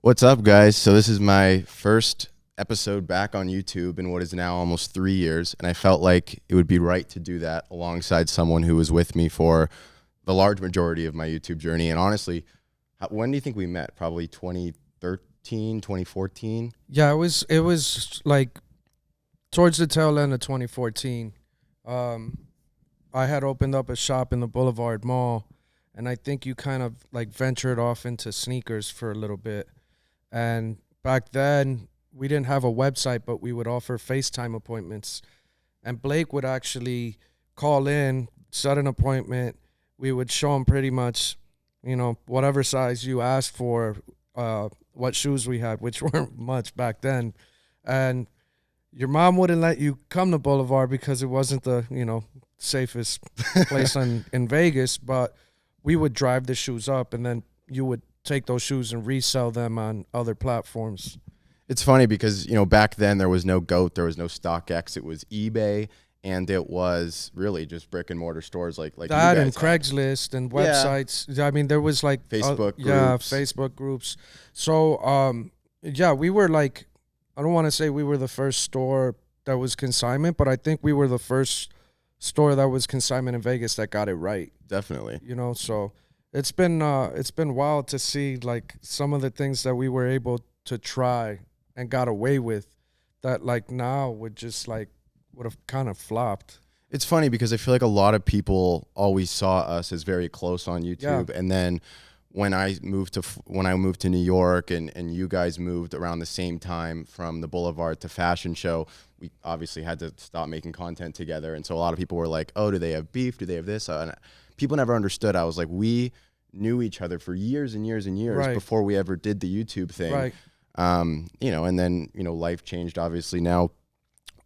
What's up, guys? So this is my first episode back on YouTube in what is now almost 3 years, and I felt like it would be right to do that alongside someone who was with me for the large majority of my YouTube journey. And honestly, when do you think we met? Probably 2013, 2014? Yeah, it was like towards the tail end of 2014. Um, I had opened up a shop in the Boulevard Mall, and I think you kind of like ventured off into sneakers for a little bit. And back then, we didn't have a website, but we would offer FaceTime appointments. And Blake would actually call in, set an appointment. We would show him pretty much, whatever size you asked for, what shoes we had, which weren't much back then. And your mom wouldn't let you come to Boulevard because it wasn't the, safest place in Vegas, but we would drive the shoes up and then you would take those shoes and resell them on other platforms. It's funny because, back then there was no GOAT, there was no StockX, it was eBay, and it was really just brick and mortar stores like that you guys and had. Craigslist and websites. Yeah. I mean, there was like Facebook yeah, groups. Facebook groups. So yeah, we were like, I don't want to say we were the first store that was consignment, but I think we were the first store that was consignment in Vegas that got it right. Definitely. So it's been wild to see like some of the things that we were able to try and got away with that like now would have kind of flopped. It's funny because I feel like a lot of people always saw us as very close on YouTube, and then when I moved to New York and you guys moved around the same time from the Boulevard to Fashion Show, we obviously had to stop making content together, and so a lot of people were like, "Oh, do they have beef? Do they have this?" And people never understood. I was like, we knew each other for years and years and years Right. before we ever did the YouTube thing. Right. And then life changed obviously now.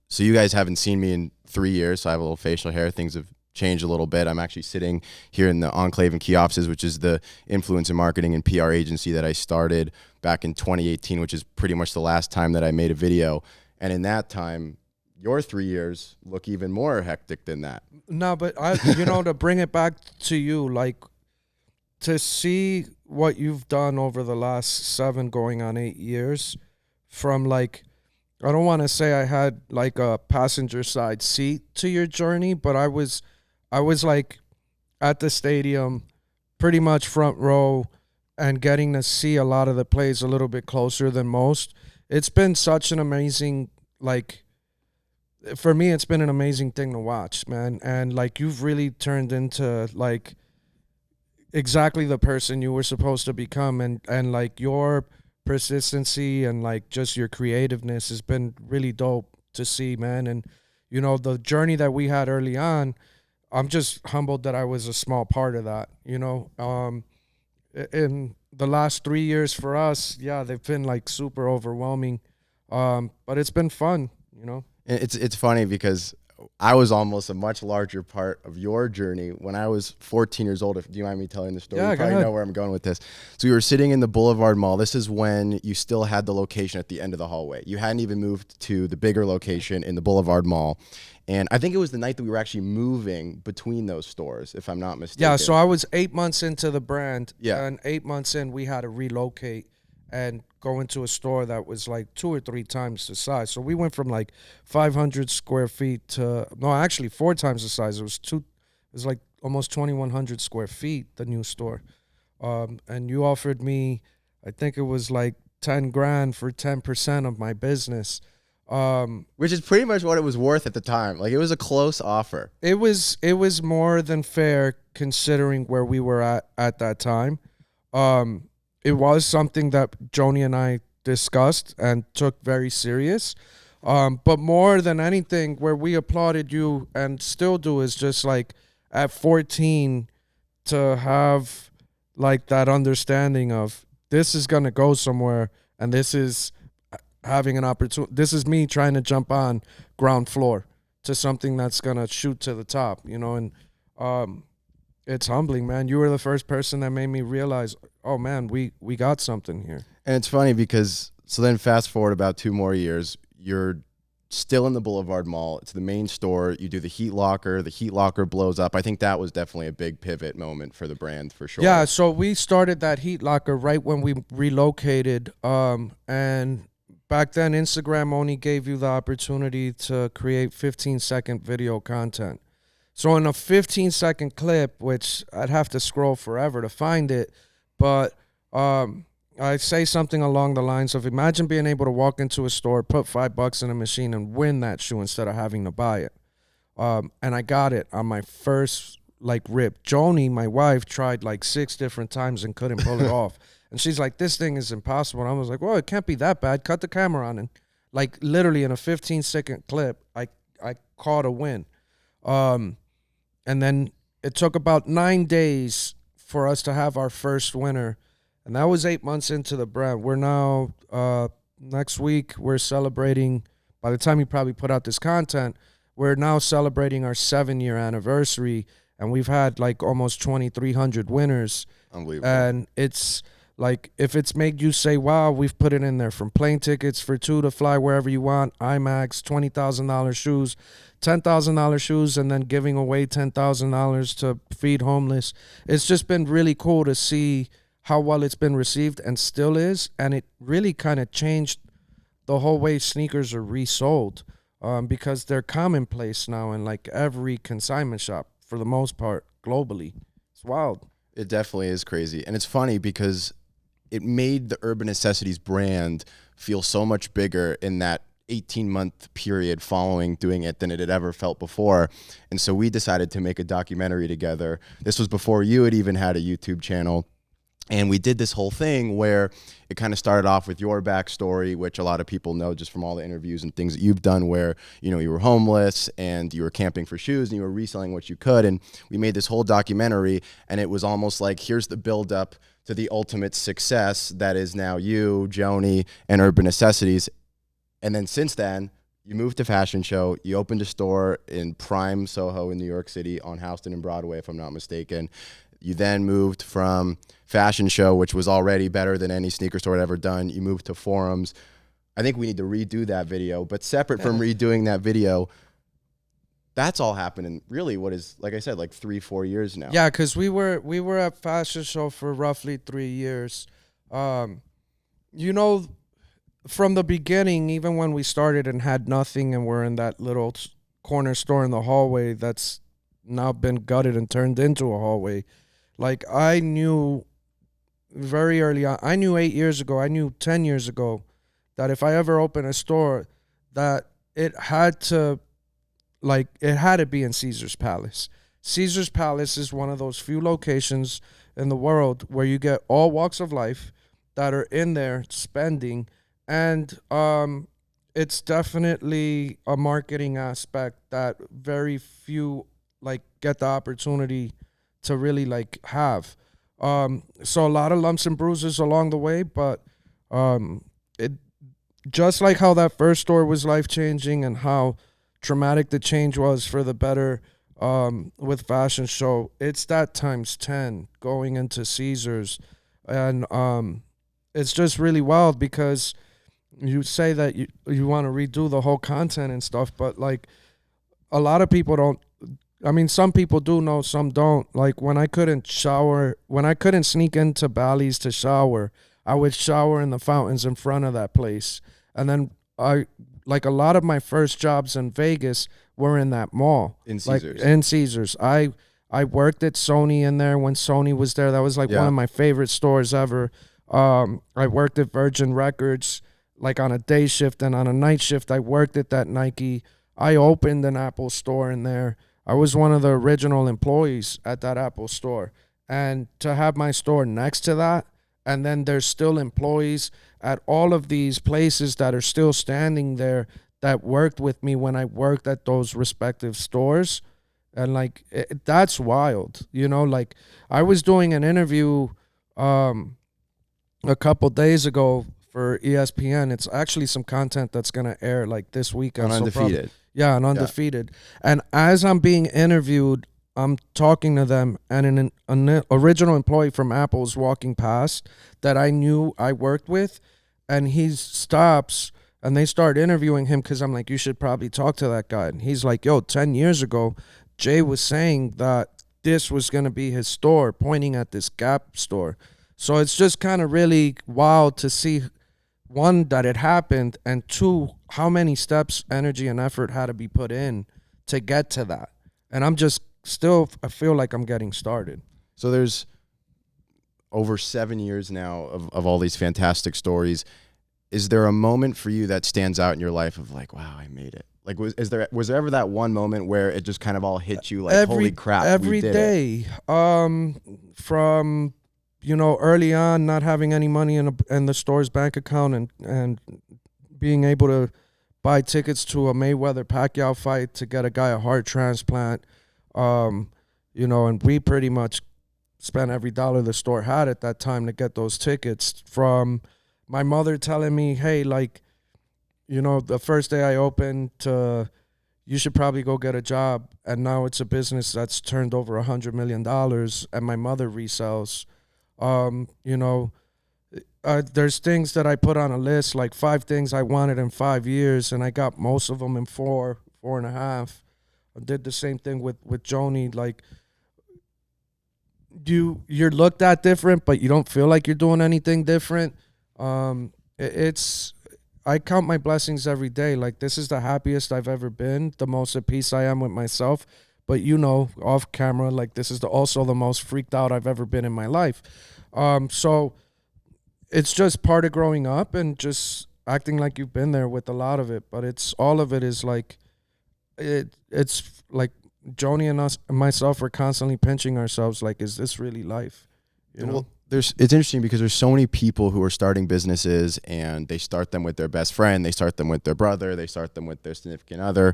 So you guys haven't seen me in 3 years, so I have a little facial hair. Things have changed a little bit. I'm actually sitting here in the Enclave in Kiopsis, which is the influence in marketing and PR agency that I started back in 2018, which is pretty much the last time that I made a video. And in that time, your 3 years look even more hectic than that. No, but to bring it back to you, like to see what you've done over the last 7 going on 8 years from like, I don't want to say I had like a passenger side seat to your journey, but I was like at the stadium, pretty much front row and getting to see a lot of the plays a little bit closer than most. It's been such an amazing, like, for me, it's been an amazing thing to watch, man. And like, you've really turned into like exactly the person you were supposed to become. And like your persistency and like just your creativeness has been really dope to see, man. And, the journey that we had early on, I'm just humbled that I was a small part of that, in the last 3 years for us, yeah, they've been like super overwhelming. But it's been fun. It's funny because I was almost a much larger part of your journey when I was 14 years old. Do you mind me telling the story? Yeah, you probably know where I'm going with this. So we were sitting in the Boulevard Mall. This is when you still had the location at the end of the hallway. You hadn't even moved to the bigger location in the Boulevard Mall. And I think it was the night that we were actually moving between those stores, if I'm not mistaken. Yeah, so I was 8 months into the brand. Yeah. And 8 months in, we had to relocate and go into a store that was like 2 or 3 times the size. So we went from like 500 square feet to, no, actually 4 times the size. It was like almost 2,100 square feet, the new store. And you offered me, I think it was like 10 grand for 10% of my business. Which is pretty much what it was worth at the time. Like, it was a close offer. It was more than fair considering where we were at that time. It was something that Joni and I discussed and took very serious. But more than anything, where we applauded you and still do is just like at 14 to have like that understanding of this is going to go somewhere and this is having an opportunity. This is me trying to jump on ground floor to something that's going to shoot to the top, and it's humbling, man. You were the first person that made me realize, oh man, we got something here. And it's funny because, so then fast forward about 2 more years, you're still in the Boulevard Mall. It's the main store. You do the heat locker. The heat locker blows up. I think that was definitely a big pivot moment for the brand for sure. Yeah, so we started that heat locker right when we relocated. And back then, Instagram only gave you the opportunity to create 15-second video content. So in a 15-second clip, which I'd have to scroll forever to find it, but I say something along the lines of, imagine being able to walk into a store, put $5 in a machine, and win that shoe instead of having to buy it. And I got it on my first rip. Joni, my wife, tried 6 different times and couldn't pull it off. And she's like, this thing is impossible. And I was like, well, it can't be that bad. Cut the camera on. And literally in a 15-second clip, I caught a win. And then it took about 9 days for us to have our first winner. And that was 8 months into the brand. We're now, next week, we're celebrating, by the time you probably put out this content, we're now celebrating our 7-year anniversary. And we've had almost 2,300 winners. Unbelievable. And it's if it's made you say, wow, we've put it in there, from plane tickets for 2 to fly wherever you want, IMAX, $20,000 shoes, $10,000 shoes, and then giving away $10,000 to feed homeless. It's just been really cool to see how well it's been received, and still is. And it really kind of changed the whole way sneakers are resold, because they're commonplace now in every consignment shop for the most part globally. It's wild. It definitely is crazy. And it's funny because it made the Urban Necessities brand feel so much bigger in that 18-month period following doing it than it had ever felt before. And so we decided to make a documentary together. This was before you had even had a YouTube channel. And we did this whole thing where it kind of started off with your backstory, which a lot of people know just from all the interviews and things that you've done, where, you were homeless and you were camping for shoes and you were reselling what you could. And we made this whole documentary, and it was almost like, here's the buildup to the ultimate success that is now you, Joni, and Urban Necessities. And then since then, you moved to Fashion Show. You opened a store in prime Soho in New York City on Houston and Broadway, if I'm not mistaken. You then moved from Fashion Show, which was already better than any sneaker store I'd ever done. You moved to Forums. I think we need to redo that video. But separate from redoing that video, that's all happened in really what is, like I said, 3-4 years now. Yeah, because we were at Fashion Show for roughly 3 years. From the beginning, even when we started and had nothing and we're in that little corner store in the hallway that's now been gutted and turned into a hallway, I knew very early on, I knew 8 years ago, I knew 10 years ago that if I ever open a store, that it had to be in Caesar's Palace. Caesar's Palace is one of those few locations in the world where you get all walks of life that are in there spending. And it's definitely a marketing aspect that very few get the opportunity to really have. So a lot of lumps and bruises along the way, but it just like how that first store was life-changing and how traumatic the change was for the better with Fashion Show, it's that times 10 going into Caesars. And it's just really wild because you say that you want to redo the whole content and stuff, but a lot of people don't. I mean, some people do know, some don't. When I couldn't sneak into Bally's to shower, I would shower in the fountains in front of that place. And then a lot of my first jobs in Vegas were in that mall. In Caesars. In Caesars. I worked at Sony in there when Sony was there. That was one of my favorite stores ever. I worked at Virgin Records, on a day shift, and on a night shift, I worked at that Nike. I opened an Apple store in there. I was one of the original employees at that Apple store. And to have my store next to that, and then there's still employees at all of these places that are still standing there that worked with me when I worked at those respective stores. And that's wild. I was doing an interview a couple days ago for ESPN. It's actually some content that's going to air this weekend. On Undefeated. Yeah, on Undefeated. Yeah. And as I'm being interviewed, I'm talking to them, and an original employee from Apple is walking past that I knew I worked with, and he stops And they start interviewing him because I'm like, you should probably talk to that guy. And he's like, yo, 10 years ago, Jay was saying that this was going to be his store, pointing at this Gap store. So it's just kind of really wild to see, one, that it happened, and two, how many steps, energy, and effort had to be put in to get to that. And I'm just still, I feel like I'm getting started. So there's over 7 years now of all these fantastic stories. Is there a moment for you that stands out in your life of like, wow, I made it? Like, was there ever that one moment where it just kind of all hit you like, holy crap, every we did day, it? from, you know, early on, not having any money in the store's bank account, and being able to buy tickets to a Mayweather-Pacquiao fight to get a guy a heart transplant, you know, and we pretty much spent every dollar the store had at that time to get those tickets. From my mother telling me, hey, like, you know, the first day I opened, you should probably go get a job. And now it's a business that's turned over $100 million, and my mother resells. You know, there's things that I put on a list, like 5 things I wanted in 5 years, and I got most of them in 4.5. I did the same thing with Joni. Like, you're looked at different, but you don't feel like you're doing anything different. I count my blessings every day. Like, this is the happiest I've ever been, the most at peace I am with myself. But, you know, off camera, like, this is also the most freaked out I've ever been in my life. So it's just part of growing up and just acting like you've been there with a lot of it. But it's all of it is like, it's like Joni and myself are constantly pinching ourselves. Like, is this really life? You know? Well, it's interesting because there's so many people who are starting businesses, and they start them with their best friend, they start them with their brother, they start them with their significant other.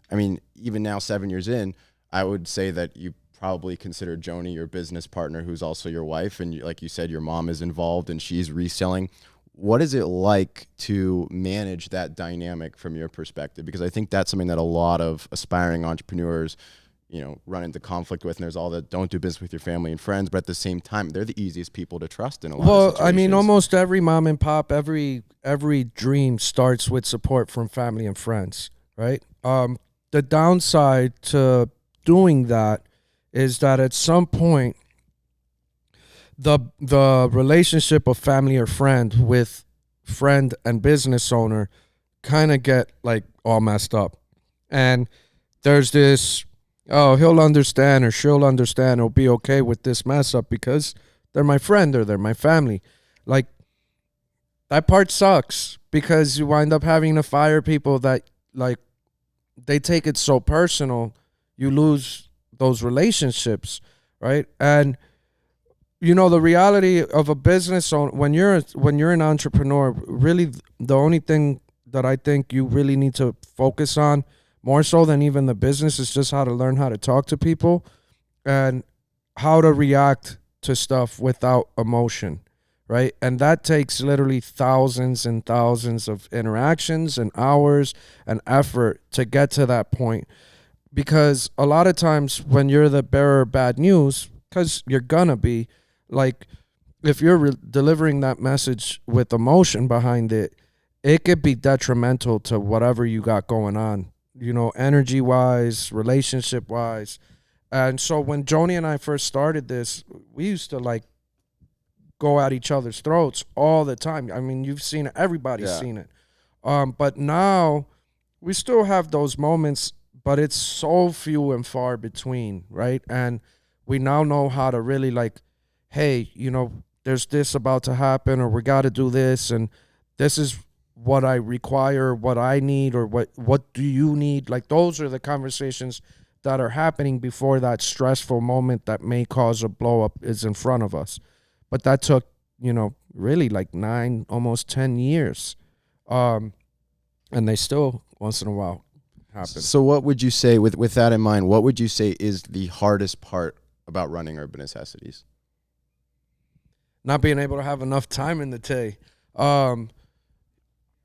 I mean, even now, 7 years in, I would say that you probably consider Joni your business partner, who's also your wife, and like you said, your mom is involved and she's reselling. What is it like to manage that dynamic from your perspective? Because I think that's something that a lot of aspiring entrepreneurs, you know, run into conflict with. And there's all that, don't do business with your family and friends, but at the same time, they're the easiest people to trust in a lot of situations. Well, I mean, almost every mom and pop, every dream starts with support from family and friends, right? The downside to doing that is that at some point, the relationship of family or friend with friend and business owner kind of get like all messed up. And there's this, oh, he'll understand or she'll understand or be okay with this mess up because they're my friend or they're my family. Like, that part sucks because you wind up having to fire people that, like, they take it so personal, you lose those relationships, right? And you know, the reality of a business owner, when you're an entrepreneur, really the only thing that I think you really need to focus on, more so than even the business, is just how to learn how to talk to people and how to react to stuff without emotion, right? And that takes literally thousands and thousands of interactions and hours and effort to get to that point. Because a lot of times when you're the bearer of bad news, because you're gonna be, like, if you're delivering that message with emotion behind it, it could be detrimental to whatever you got going on, you know, energy-wise, relationship-wise. And so when Joni and I first started this, we used to, like, go at each other's throats all the time. I mean, you've seen it. Everybody's seen it. But now we still have those moments, but it's so few and far between, right? And we now know how to really, like, hey, you know, there's this about to happen, or we got to do this, and this is what I require, what I need, or what do you need? Like, those are the conversations that are happening before that stressful moment that may cause a blow up is in front of us. But that took, you know, really like 9, almost 10 years. And they still once in a while happen. So what would you say, with that in mind, what would you say is the hardest part about running Urban Necessities? Not being able to have enough time in the day.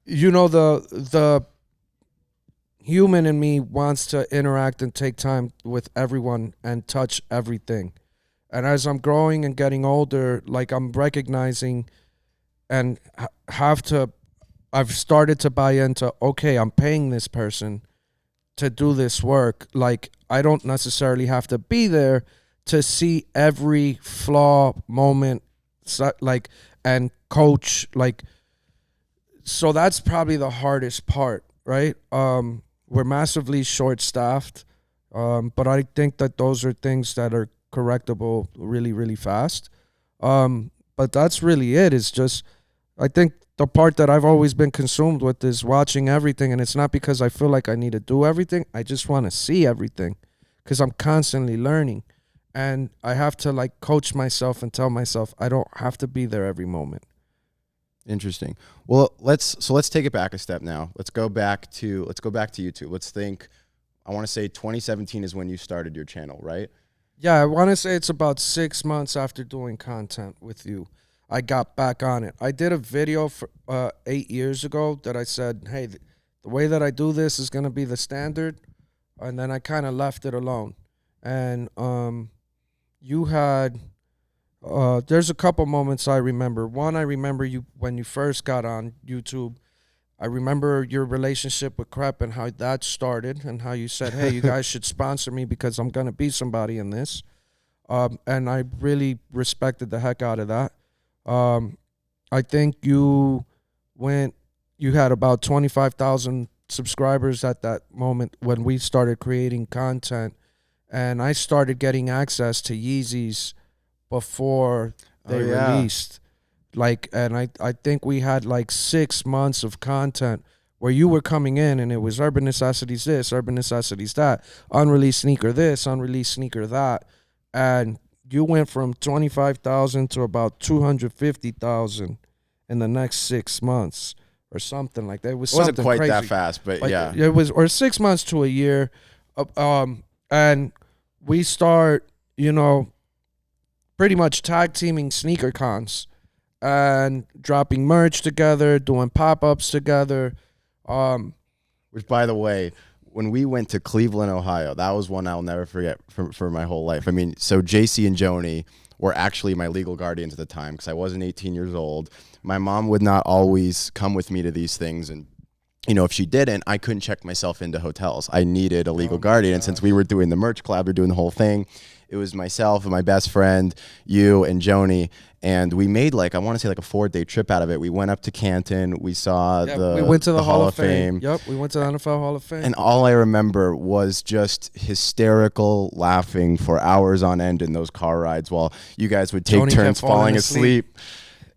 You know, the human in me wants to interact and take time with everyone and touch everything. And as I'm growing and getting older, like, I'm recognizing and have to I've started to buy into, okay, I'm paying this person to do this work. Like, I don't necessarily have to be there to see every flaw, moment, like, and coach, like, so that's probably the hardest part, right? We're massively short-staffed, but I think that those are things that are correctable really, really fast. But that's really it. It's just, I think the part that I've always been consumed with is watching everything, and it's not because I feel like I need to do everything. I just want to see everything because I'm constantly learning, and I have to like coach myself and tell myself I don't have to be there every moment. Interesting. Well, let's take it back a step now. Let's go back to YouTube. Let's think. I want to say 2017 is when you started your channel, right? Yeah, I want to say it's about 6 months after doing content with you, I got back on it. I did a video for 8 years ago that I said, hey, the way that I do this is going to be the standard. And then I kind of left it alone. And you had, there's a couple moments I remember. One, I remember you when you first got on YouTube. I remember your relationship with Crep and how that started and how you said, hey, you guys should sponsor me because I'm going to be somebody in this. And I really respected the heck out of that. I think you had about 25,000 subscribers at that moment when we started creating content. And I started getting access to Yeezys before they released. Like, and I think we had like 6 months of content where you were coming in and it was Urban Necessities this, Urban Necessities that, unreleased sneaker this, unreleased sneaker that. And you went from 25,000 to about 250,000 in the next 6 months or something like that. It wasn't quite crazy. That fast, but like, yeah. It was, or 6 months to a year. And we start, pretty much tag teaming sneaker cons and dropping merch together, doing pop-ups together. Which, by the way, when we went to Cleveland, Ohio, that was one I'll never forget for my whole life. I mean, so Jaysse and Joni were actually my legal guardians at the time because I wasn't 18 years old. My mom would not always come with me to these things, and if she didn't, I couldn't check myself into hotels. I needed a legal guardian, and since we were doing the merch collab, we were doing the whole thing. It was myself and my best friend, you and Joni, and we made I want to say a 4-day trip out of it. We went up to Canton. We saw we went to the Hall of Fame. Yep, we went to the NFL Hall of Fame. And all I remember was just hysterical laughing for hours on end in those car rides while you guys would take turns falling asleep.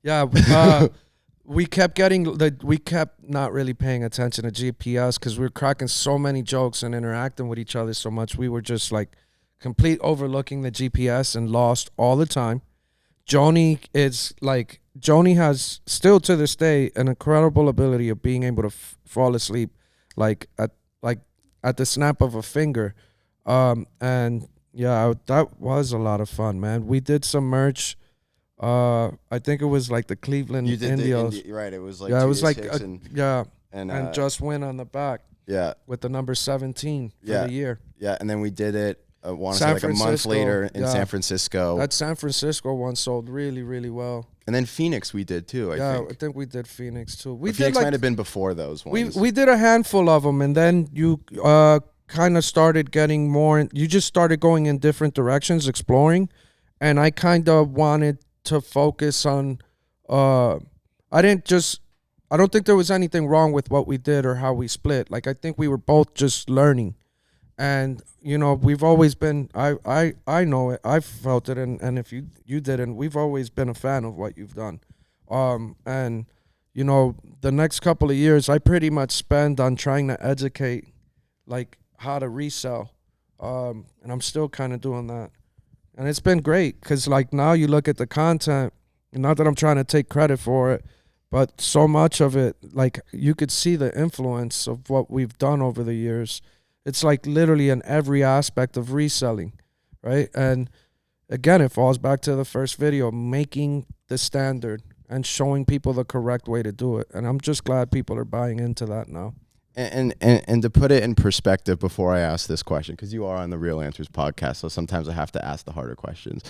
Yeah, we kept not really paying attention to GPS because we were cracking so many jokes and interacting with each other so much. We were just complete overlooking the GPS and lost all the time. Joni has still to this day an incredible ability of being able to fall asleep at the snap of a finger. And yeah, that was a lot of fun, man. We did some merch. I think it was the Cleveland Indios. Right, it was it was and just Wynn on the back. Yeah, with the number 17 for the year. Yeah, and then we did it. I want to say a month later in San Francisco. That San Francisco one sold really, really well. And then Phoenix we did too, I think we did Phoenix too. Phoenix might have been before those ones. We did a handful of them, and then you kind of started getting more. You just started going in different directions, exploring, and I kind of wanted to focus on. I don't think there was anything wrong with what we did or how we split. I think we were both just learning. And we've always been. I know it. I felt it, and if you didn't, we've always been a fan of what you've done. And the next couple of years, I pretty much spend on trying to educate, how to resell. And I'm still kind of doing that, and it's been great because now you look at the content. And not that I'm trying to take credit for it, but so much of it, you could see the influence of what we've done over the years. It's literally in every aspect of reselling, right? And again, it falls back to the first video, making the standard and showing people the correct way to do it. And I'm just glad people are buying into that now. And to put it in perspective before I ask this question, because you are on the Real Answers podcast, so sometimes I have to ask the harder questions.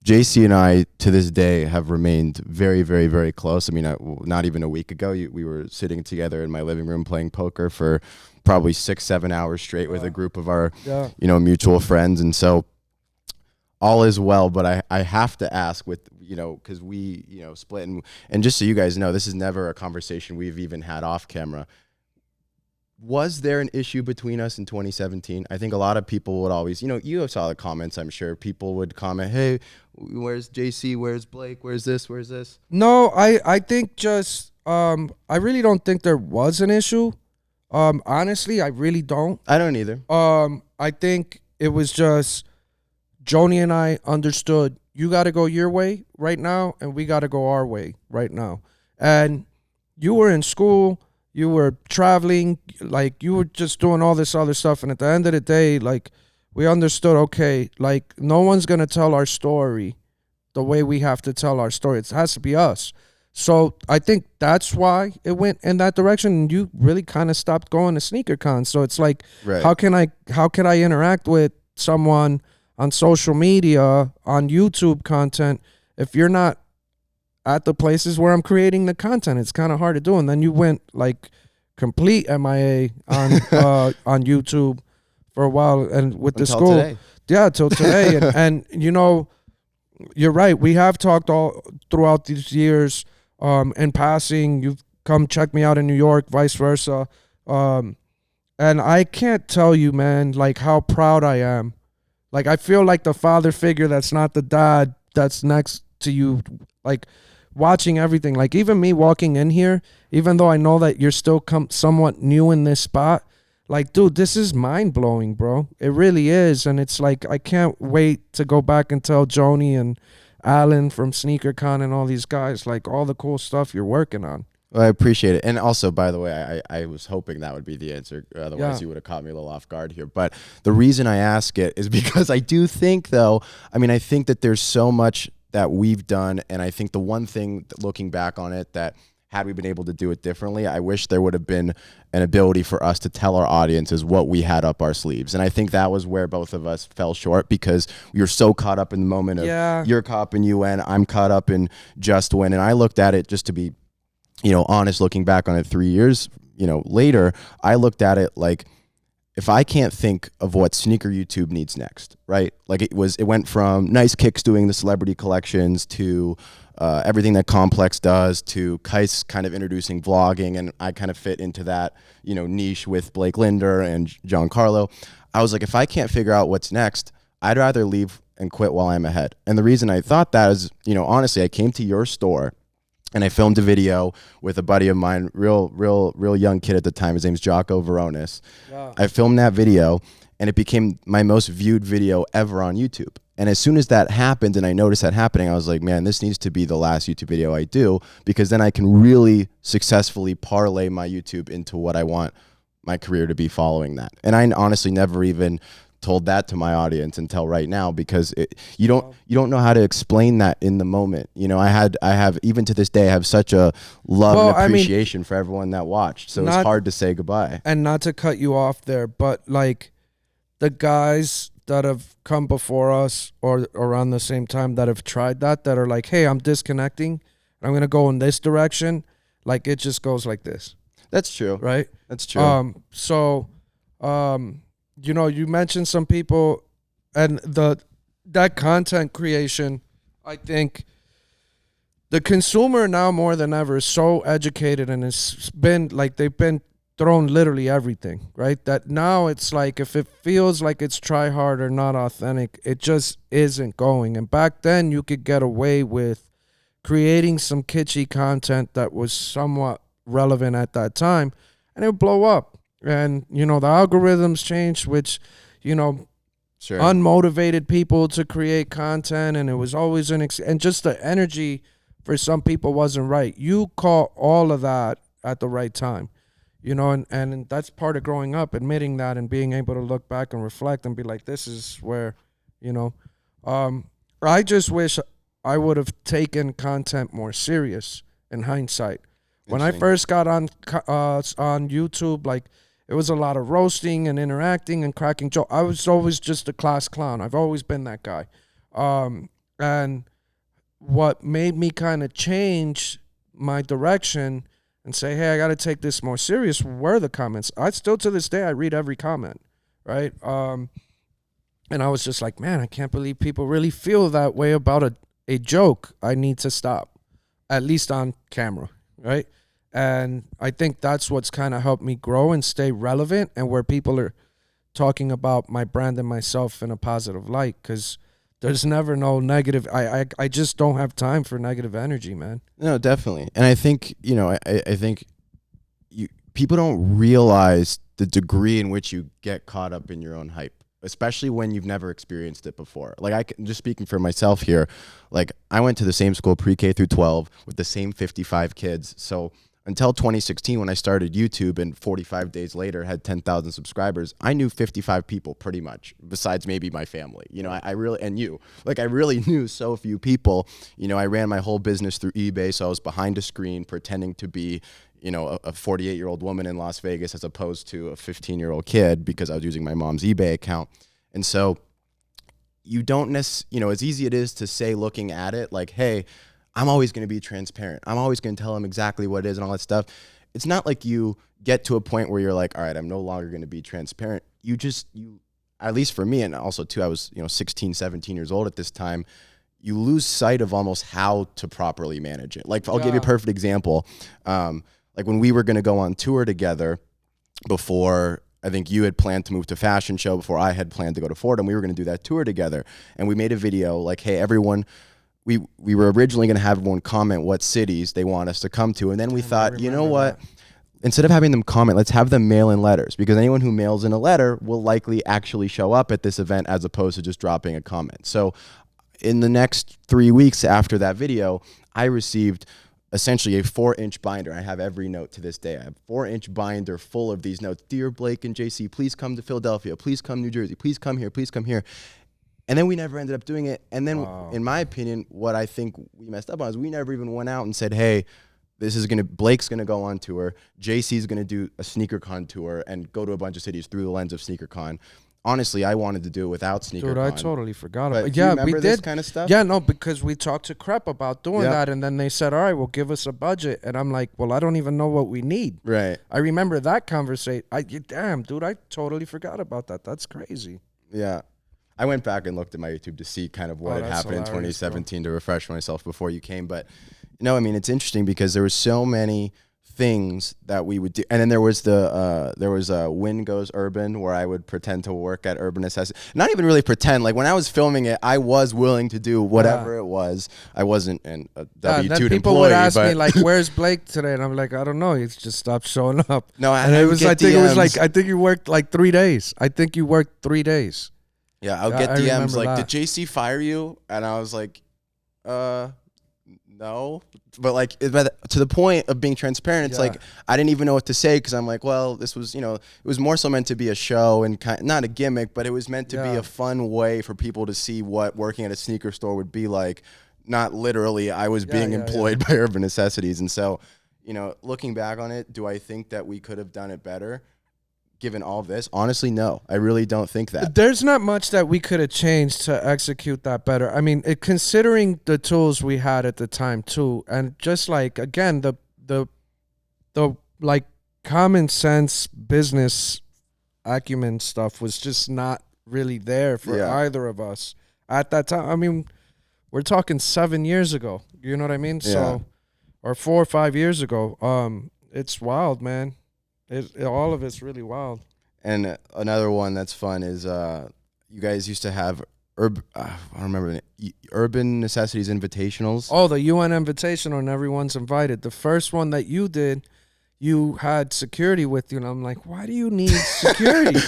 Jaysse and I, to this day, have remained very, very, very close. I mean, not even a week ago, we were sitting together in my living room playing poker for probably 6-7 hours straight with a group of our, mutual friends. And so all is well, but I have to ask with, because we, split. And just so you guys know, this is never a conversation we've even had off camera. Was there an issue between us in 2017? I think a lot of people would always, you saw the comments, I'm sure. People would comment, hey, where's Jaysse? Where's Blake? Where's this? Where's this? No, I think just, I really don't think there was an issue. Honestly, I really don't. I don't either. I think it was just Joni and I understood you got to go your way right now, and we got to go our way right now. And you were in school. You were traveling, like you were just doing all this other stuff. And at the end of the day, like we understood, okay, like no one's going to tell our story the way we have to tell our story. It has to be us. So I think that's why it went in that direction. And you really kind of stopped going to sneaker cons. So it's like, how can I interact with someone on social media, on YouTube content, if you're not at the places where I'm creating the content? It's kind of hard to do. And then you went like complete MIA on on YouTube for a while, and with the school today. Till today. and you're right, we have talked all throughout these years in passing. You've come check me out in New York, vice versa, and I can't tell you, man, like how proud I am. Like I feel like the father figure that's not the dad that's next to you, like watching everything. Like even me walking in here, even though I know that you're still somewhat new in this spot, like, dude, this is mind-blowing, bro. It really is. And it's like, I can't wait to go back and tell Joni and Alan from SneakerCon and all these guys, like, all the cool stuff you're working on. Well, I appreciate it. And also, by the way, I was hoping that would be the answer. Otherwise, you would have caught me a little off guard here. But the reason I ask it is because I do think, though, I think that there's so much that we've done. And I think the one thing, looking back on it, that had we been able to do it differently, I wish there would have been an ability for us to tell our audiences what we had up our sleeves. And I think that was where both of us fell short, because we were so caught up in the moment of you're caught up in UN, I'm caught up in Just Win. And I looked at it, just to be, honest, looking back on it 3 years, later, I looked at it like, if I can't think of what sneaker YouTube needs next, right? Like it went from Nice Kicks doing the celebrity collections to everything that Complex does, to Kais kind of introducing vlogging, and I kind of fit into that, niche with Blake Linder and Giancarlo. I was like, if I can't figure out what's next, I'd rather leave and quit while I'm ahead. And the reason I thought that is, honestly, I came to your store and I filmed a video with a buddy of mine, real young kid at the time. His name's Jocko Veronis. Yeah. I filmed that video, and it became my most viewed video ever on YouTube. And as soon as that happened, and I noticed that happening, I was like, man, this needs to be the last YouTube video I do, because then I can really successfully parlay my YouTube into what I want my career to be following that. And I honestly never even told that to my audience until right now, because you don't know how to explain that in the moment. I have even to this day, I have such a love and appreciation for everyone that watched. So it's hard to say goodbye. And not to cut you off there, but like the guys that have come before us or around the same time that have tried that are like, hey, I'm disconnecting, I'm gonna go in this direction. Like it just goes like this. That's true. Right? That's true. You mentioned some people and that content creation. I think the consumer now more than ever is so educated, and it's been like they've been thrown literally everything, right? That now it's like if it feels like it's try hard or not authentic, it just isn't going. And back then you could get away with creating some kitschy content that was somewhat relevant at that time, and it would blow up. And, the algorithms changed, which, sure, unmotivated people to create content. And it was always and just the energy for some people wasn't right. You caught all of that at the right time, and that's part of growing up, admitting that and being able to look back and reflect and be like, this is where, I just wish I would have taken content more serious in hindsight. When I first got on YouTube, like, it was a lot of roasting and interacting and cracking jokes. I was always just a class clown. I've always been that guy. And what made me kind of change my direction and say, hey, I got to take this more serious were the comments. I still, to this day, I read every comment, right? And I was just like, man, I can't believe people really feel that way about a joke. I need to stop, at least on camera, right? And I think that's what's kind of helped me grow and stay relevant, and where people are talking about my brand and myself in a positive light, because there's never no negative. I just don't have time for negative energy, man. No, definitely. And I think, I think people don't realize the degree in which you get caught up in your own hype, especially when you've never experienced it before. Like, just speaking for myself here, like, I went to the same school pre-K through 12 with the same 55 kids. So until 2016, when I started YouTube and 45 days later had 10,000 subscribers, I knew 55 people pretty much, besides maybe my family. I really, and you, like, I really knew so few people. I ran my whole business through eBay, so I was behind a screen pretending to be, a 48-year-old woman in Las Vegas as opposed to a 15-year-old kid, because I was using my mom's eBay account. And so you don't necessarily, as easy it is to say looking at it, like, hey, I'm always going to be transparent. I'm always going to tell them exactly what it is and all that stuff. It's not like you get to a point where you're like, all right, I'm no longer going to be transparent. You, at least for me, and also too, I was, 16, 17 years old at this time. You lose sight of almost how to properly manage it. Like, I'll give you a perfect example. Like, when we were going to go on tour together before, I think you had planned to move to fashion show, before I had planned to go to Fordham, we were going to do that tour together. And we made a video like, hey, everyone, we were originally going to have everyone comment what cities they want us to come to. And then we thought, you know what? Instead of having them comment, let's have them mail in letters, because anyone who mails in a letter will likely actually show up at this event as opposed to just dropping a comment. So in the next 3 weeks after that video, I received essentially a 4-inch binder. I have every note to this day. I have a 4-inch binder full of these notes. Dear Blake and Jaysse, please come to Philadelphia. Please come New Jersey. Please come here. Please come here. And then we never ended up doing it. And then, in my opinion, what I think we messed up on is we never even went out and said, hey, Blake's going to go on tour. Jaysse's going to do a SneakerCon tour and go to a bunch of cities through the lens of SneakerCon. Honestly, I wanted to do it without SneakerCon. Dude, I totally forgot about it. Yeah, we did this kind of stuff? Yeah, no, because we talked to Crep about doing that, and then they said, all right, well, give us a budget. And I'm like, well, I don't even know what we need. Right. I remember that conversation. Damn, dude, I totally forgot about that. That's crazy. Yeah. I went back and looked at my YouTube to see kind of what had happened in 2017 to refresh myself before you came. But, it's interesting because there were so many things that we would do. And then there was Wynn Goes Urban, where I would pretend to work at Urban Necessities. Not even really pretend. Like, when I was filming it, I was willing to do whatever it was. I wasn't a W-2 employee. People would ask me, like, where's Blake today? And I'm like, I don't know. He's just stopped showing up. No, I think you worked like 3 days. I think you worked 3 days. Yeah, I'll get DMs like, did Jaysse fire you? And I was like, no. But like, to the point of being transparent, it's like, I didn't even know what to say, because I'm like, well, this was, it was more so meant to be a show and not a gimmick, but it was meant to be a fun way for people to see what working at a sneaker store would be like. Not literally, I was being employed by Urban Necessities. And so, looking back on it, do I think that we could have done it better? Given all of this, honestly, no, I really don't think that. There's not much that we could have changed to execute that better. I mean, considering the tools we had at the time too, and just like, again, the like common sense business acumen stuff was just not really there for either of us at that time. I mean, we're talking 7 years ago. You know what I mean? So, or 4 or 5 years ago. It's wild, man. All of it's really wild. And another one that's fun is you guys used to have I don't remember Urban Necessities Invitationals. Oh, the UN Invitational, and everyone's invited. The first one that you did, you had security with you, and I'm like, why do you need security?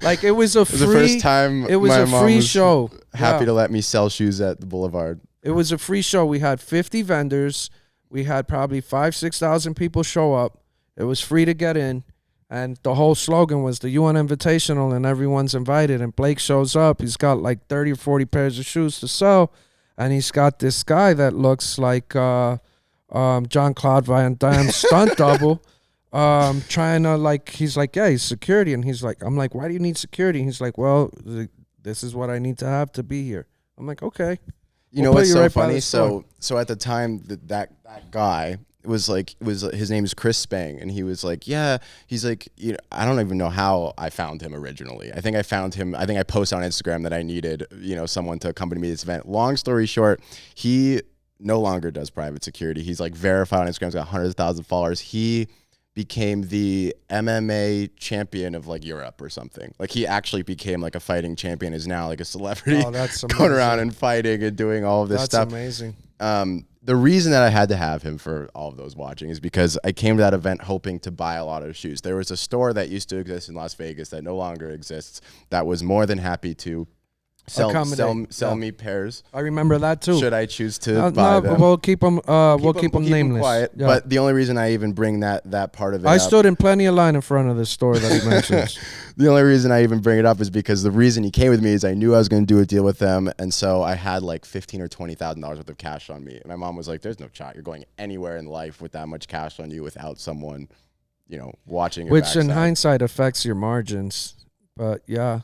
Like, it was the first time. It was a free show. Happy to let me sell shoes at the Boulevard. It was a free show. We had 50 vendors. We had probably 5,000-6,000 people show up. It was free to get in, and the whole slogan was the UN Invitational, and everyone's invited. And Blake shows up. He's got like 30 or 40 pairs of shoes to sell, and he's got this guy that looks like Jean-Claude Van Damme's stunt double, trying to, like, he's like, yeah, he's security. And he's like, I'm like, why do you need security? And he's like, well, this is what I need to have to be here. I'm like, okay. You know what's so funny? So at the time that guy was like, his name is Chris Spang, and he was like, yeah, he's like, you know, I don't even know how I found him originally. I think I found him. I think I posted on Instagram that I needed, you know, someone to accompany me to this event. Long story short, he no longer does private security. He's like verified on Instagram. He's got 100,000 followers. He became the MMA champion of like Europe or something. Like he actually became like a fighting champion, is now like a celebrity. Oh, that's amazing. Going around and fighting and doing all of this stuff. That's amazing. The reason that I had to have him for all of those watching is because I came to that event hoping to buy a lot of shoes. There was a store that used to exist in Las Vegas that no longer exists that was more than happy to sell me pairs. I remember that too. Should I choose to buy them? We'll keep them. We'll keep them nameless. Quiet. Yeah. But the only reason I even bring that part of it, I stood in plenty of line in front of the store that he mentions. The only reason I even bring it up is because the reason he came with me is I knew I was going to do a deal with them, and so I had like $15,000 or $20,000 worth of cash on me. And my mom was like, "There's no shot you're going anywhere in life with that much cash on you without someone, you know, watching." Which in hindsight affects your margins, but yeah.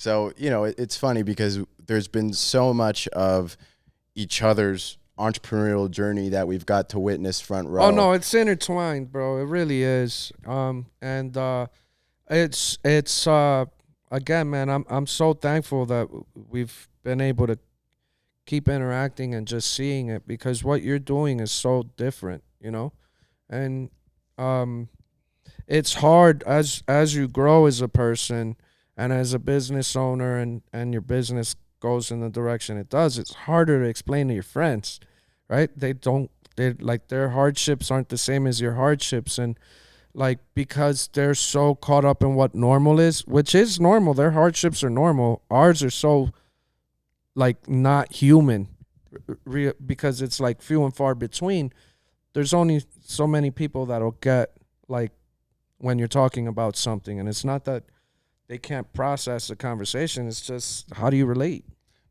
So, you know, it's funny because there's been so much of each other's entrepreneurial journey that we've got to witness front row. Oh, no, it's intertwined, bro. It really is. It's again, man, I'm so thankful that we've been able to keep interacting and just seeing it, because what you're doing is so different, you know? And it's hard as you grow as a person and as a business owner, and your business goes in the direction it does, it's harder to explain to your friends, right? They're like, their hardships aren't the same as your hardships. And like, because they're so caught up in what normal is, which is normal. Their hardships are normal. Ours are so like not human, because it's like few and far between. There's only so many people that'll get like when you're talking about something, and it's not that they can't process the conversation. It's just, how do you relate?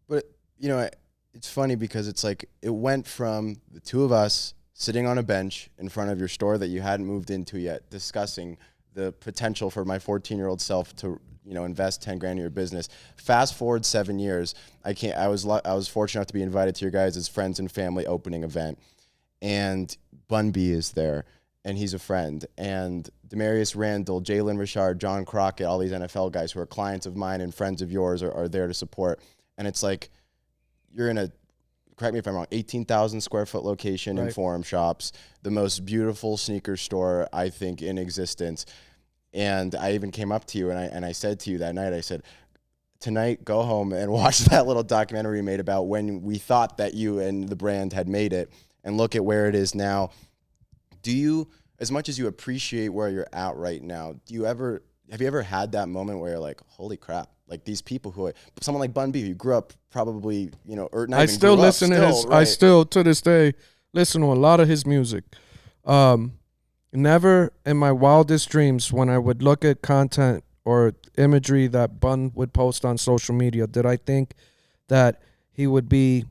But, you know, it's funny because it's like it went from the two of us sitting on a bench in front of your store that you hadn't moved into yet, discussing the potential for my 14-year-old self to, you know, invest 10 grand in your business. Fast forward 7 years, I was fortunate enough to be invited to your guys' friends and family opening event, and Bun B is there, and he's a friend, and Demarius Randall, Jalen Richard, John Crockett, all these NFL guys who are clients of mine and friends of yours are there to support. And it's like, you're in a, correct me if I'm wrong, 18,000 square foot location in Forum Shops, the most beautiful sneaker store, I think, in existence. And I even came up to you and I said to you that night, I said, tonight, go home and watch that little documentary we made about when we thought that you and the brand had made it, and look at where it is now. Do you, as much as you appreciate where you're at right now, have you ever had that moment where you're like, holy crap, like these people who, someone like Bun B, who grew up probably, you know, or not I still listen to his, I still to this day listen to a lot of his music. Never in my wildest dreams, when I would look at content or imagery that Bun would post on social media, did I think that he would be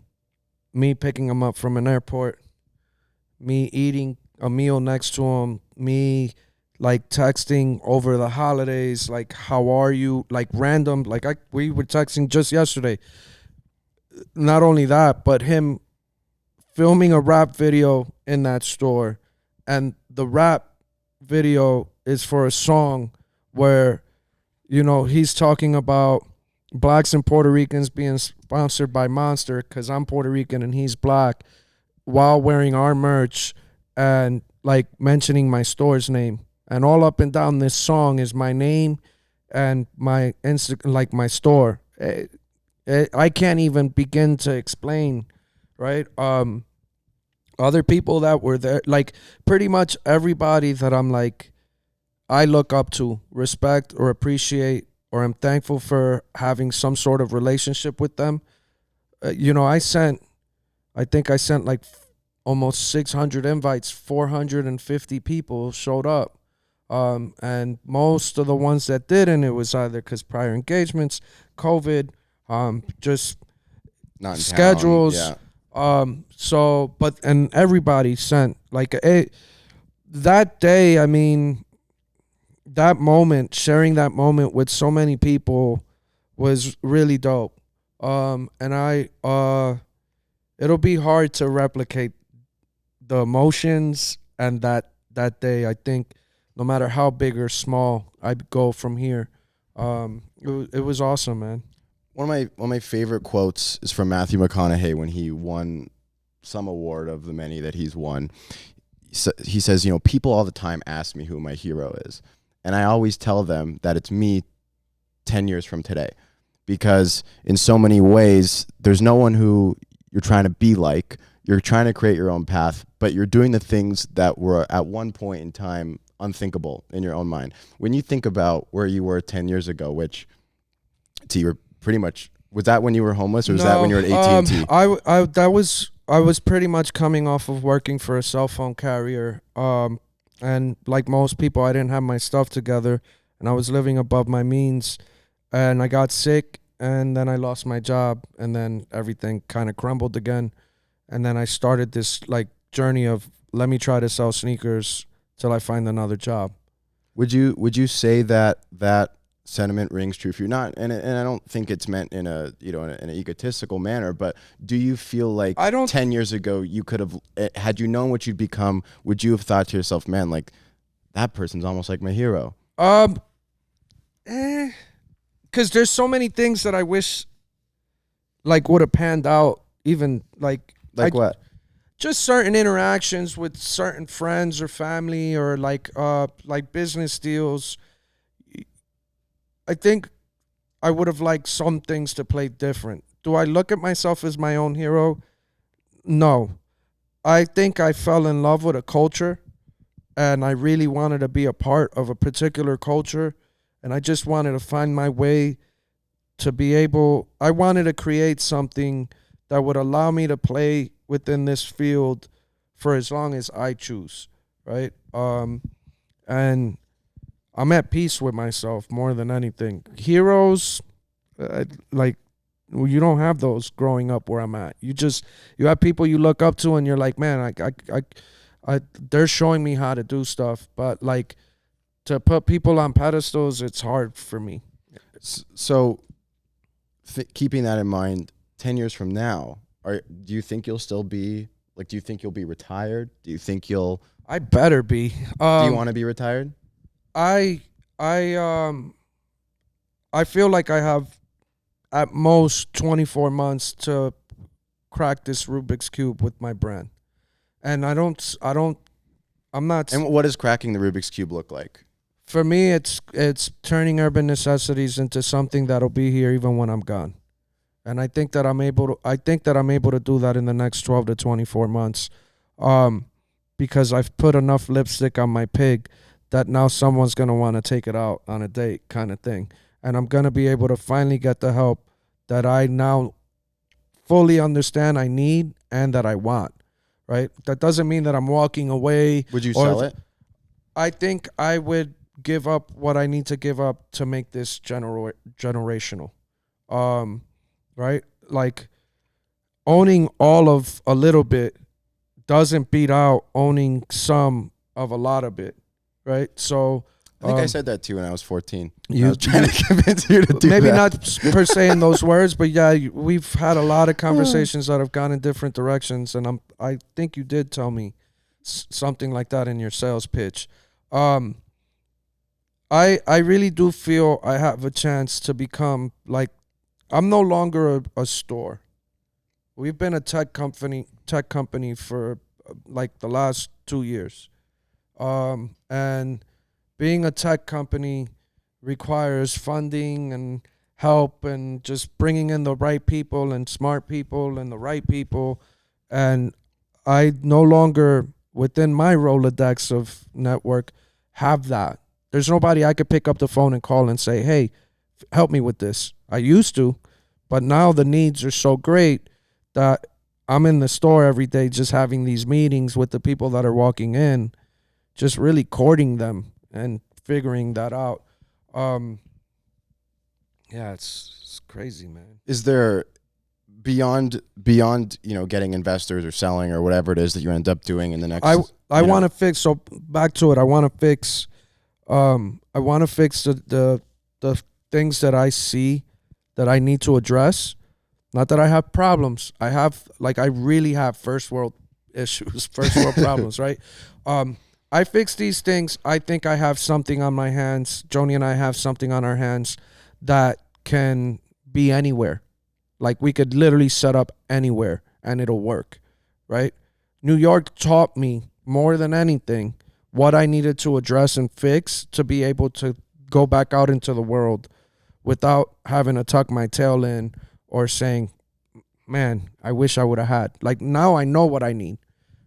me picking him up from an airport, me eating a meal next to him, me like texting over the holidays, like, how are you, like random, like we were texting just yesterday. Not only that, but him filming a rap video in that store, and the rap video is for a song where, you know, he's talking about blacks and Puerto Ricans being sponsored by Monster because I'm Puerto Rican and he's black, while wearing our merch and like mentioning my store's name. And all up and down this song is my name and my like my store. I can't even begin to explain, right? Other people that were there, like pretty much everybody that I'm like, I look up to, respect or appreciate, or I'm thankful for having some sort of relationship with them. You know, I think I sent like almost 600 invites, 450 people showed up. And most of the ones that didn't, it was either because prior engagements, COVID, just not in schedules. Town. Yeah. And everybody sent like that day. I mean, that moment, sharing that moment with so many people was really dope. And it'll be hard to replicate the emotions and that day. I think no matter how big or small I go from here, it was awesome, man. One of my favorite quotes is from Matthew McConaughey when he won some award of the many that he's won. He says, you know, people all the time ask me who my hero is, and I always tell them that it's me 10 years from today, because in so many ways there's no one who you're trying to be like. You're trying to create your own path, but you're doing the things that were at one point in time unthinkable in your own mind. When you think about where you were 10 years ago, which to you were pretty much, was that when you were homeless, or was that when you were at AT&T? I was pretty much coming off of working for a cell phone carrier. And like most people, I didn't have my stuff together, and I was living above my means, and I got sick, and then I lost my job, and then everything kind of crumbled again. And then I started this like journey of, let me try to sell sneakers till I find another job. Would you say that sentiment rings true for you? Not, and I don't think it's meant in a, you know, in an egotistical manner, but do you feel like 10 years ago you could have, had you known what you'd become, would you have thought to yourself, man, like that person's almost like my hero? Because there's so many things that I wish like would have panned out, even like what? Just certain interactions with certain friends or family, or like business deals. I think I would have liked some things to play different. Do I look at myself as my own hero? No. I think I fell in love with a culture, and I really wanted to be a part of a particular culture, and I just wanted to find my way to be able, I wanted to create something that would allow me to play within this field for as long as I choose, right? And I'm at peace with myself more than anything. Heroes, like, you don't have those growing up where I'm at. You have people you look up to, and you're like, man, they're showing me how to do stuff. But like, to put people on pedestals, it's hard for me. So, keeping that in mind, 10 years from now, do you think you'll still be, like, do you think you'll be retired? Do you think you'll... I better be. Do you want to be retired? I feel like I have at most 24 months to crack this Rubik's Cube with my brand. And I'm not... And what does cracking the Rubik's Cube look like? For me, it's turning Urban Necessities into something that'll be here even when I'm gone. And I think that I'm able to do that in the next 12 to 24 months. Because I've put enough lipstick on my pig that now someone's going to want to take it out on a date kind of thing. And I'm going to be able to finally get the help that I now fully understand I need and that I want, right? That doesn't mean that I'm walking away. Would you sell it? I think I would give up what I need to give up to make this generational. Right? Like, owning all of a little bit doesn't beat out owning some of a lot of it, right? So I think I said that too when I was 14. I was trying to convince you to do maybe that. Not per se in those words, but yeah, we've had a lot of conversations that have gone in different directions, and I think you did tell me something like that in your sales pitch. I really do feel I have a chance to become, like, I'm no longer a store. We've been a tech company for like the last 2 years. And being a tech company requires funding and help and just bringing in the right people and smart people and the right people. And I no longer, within my Rolodex of network, have that. There's nobody I could pick up the phone and call and say, hey, help me with this. I used to, but now the needs are so great that I'm in the store every day just having these meetings with the people that are walking in, just really courting them and figuring that out. Yeah, it's crazy, man. Is there, beyond getting investors or selling or whatever it is that you end up doing in the next... I want to fix, so back to it, I want to fix the things that I see that I need to address. Not that I have problems. I really have first world issues, first world problems, right? I fix these things. I think I have something on my hands. Joni and I have something on our hands that can be anywhere. Like we could literally set up anywhere and it'll work, right? New York taught me more than anything what I needed to address and fix to be able to go back out into the world without having to tuck my tail in or saying, man, I wish I would have had. Like now I know what I need,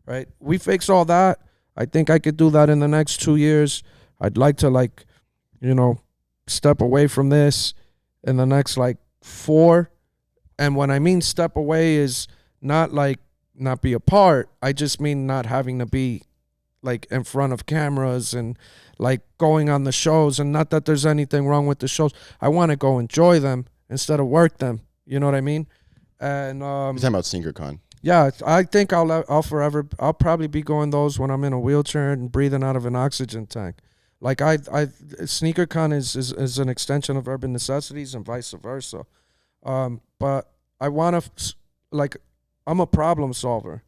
right? We fix all that. I think I could do that in the next 2 years. I'd like to step away from this in the next 4. And when I mean step away is not not be apart. I just mean not having to be in front of cameras and going on the shows. And not that there's anything wrong with the shows. I want to go enjoy them instead of work them. You know what I mean? And you're talking about SneakerCon. Yeah, I think I'll probably be going those when I'm in a wheelchair and breathing out of an oxygen tank. SneakerCon is an extension of Urban Necessities and vice versa. But I want to, I'm a problem solver.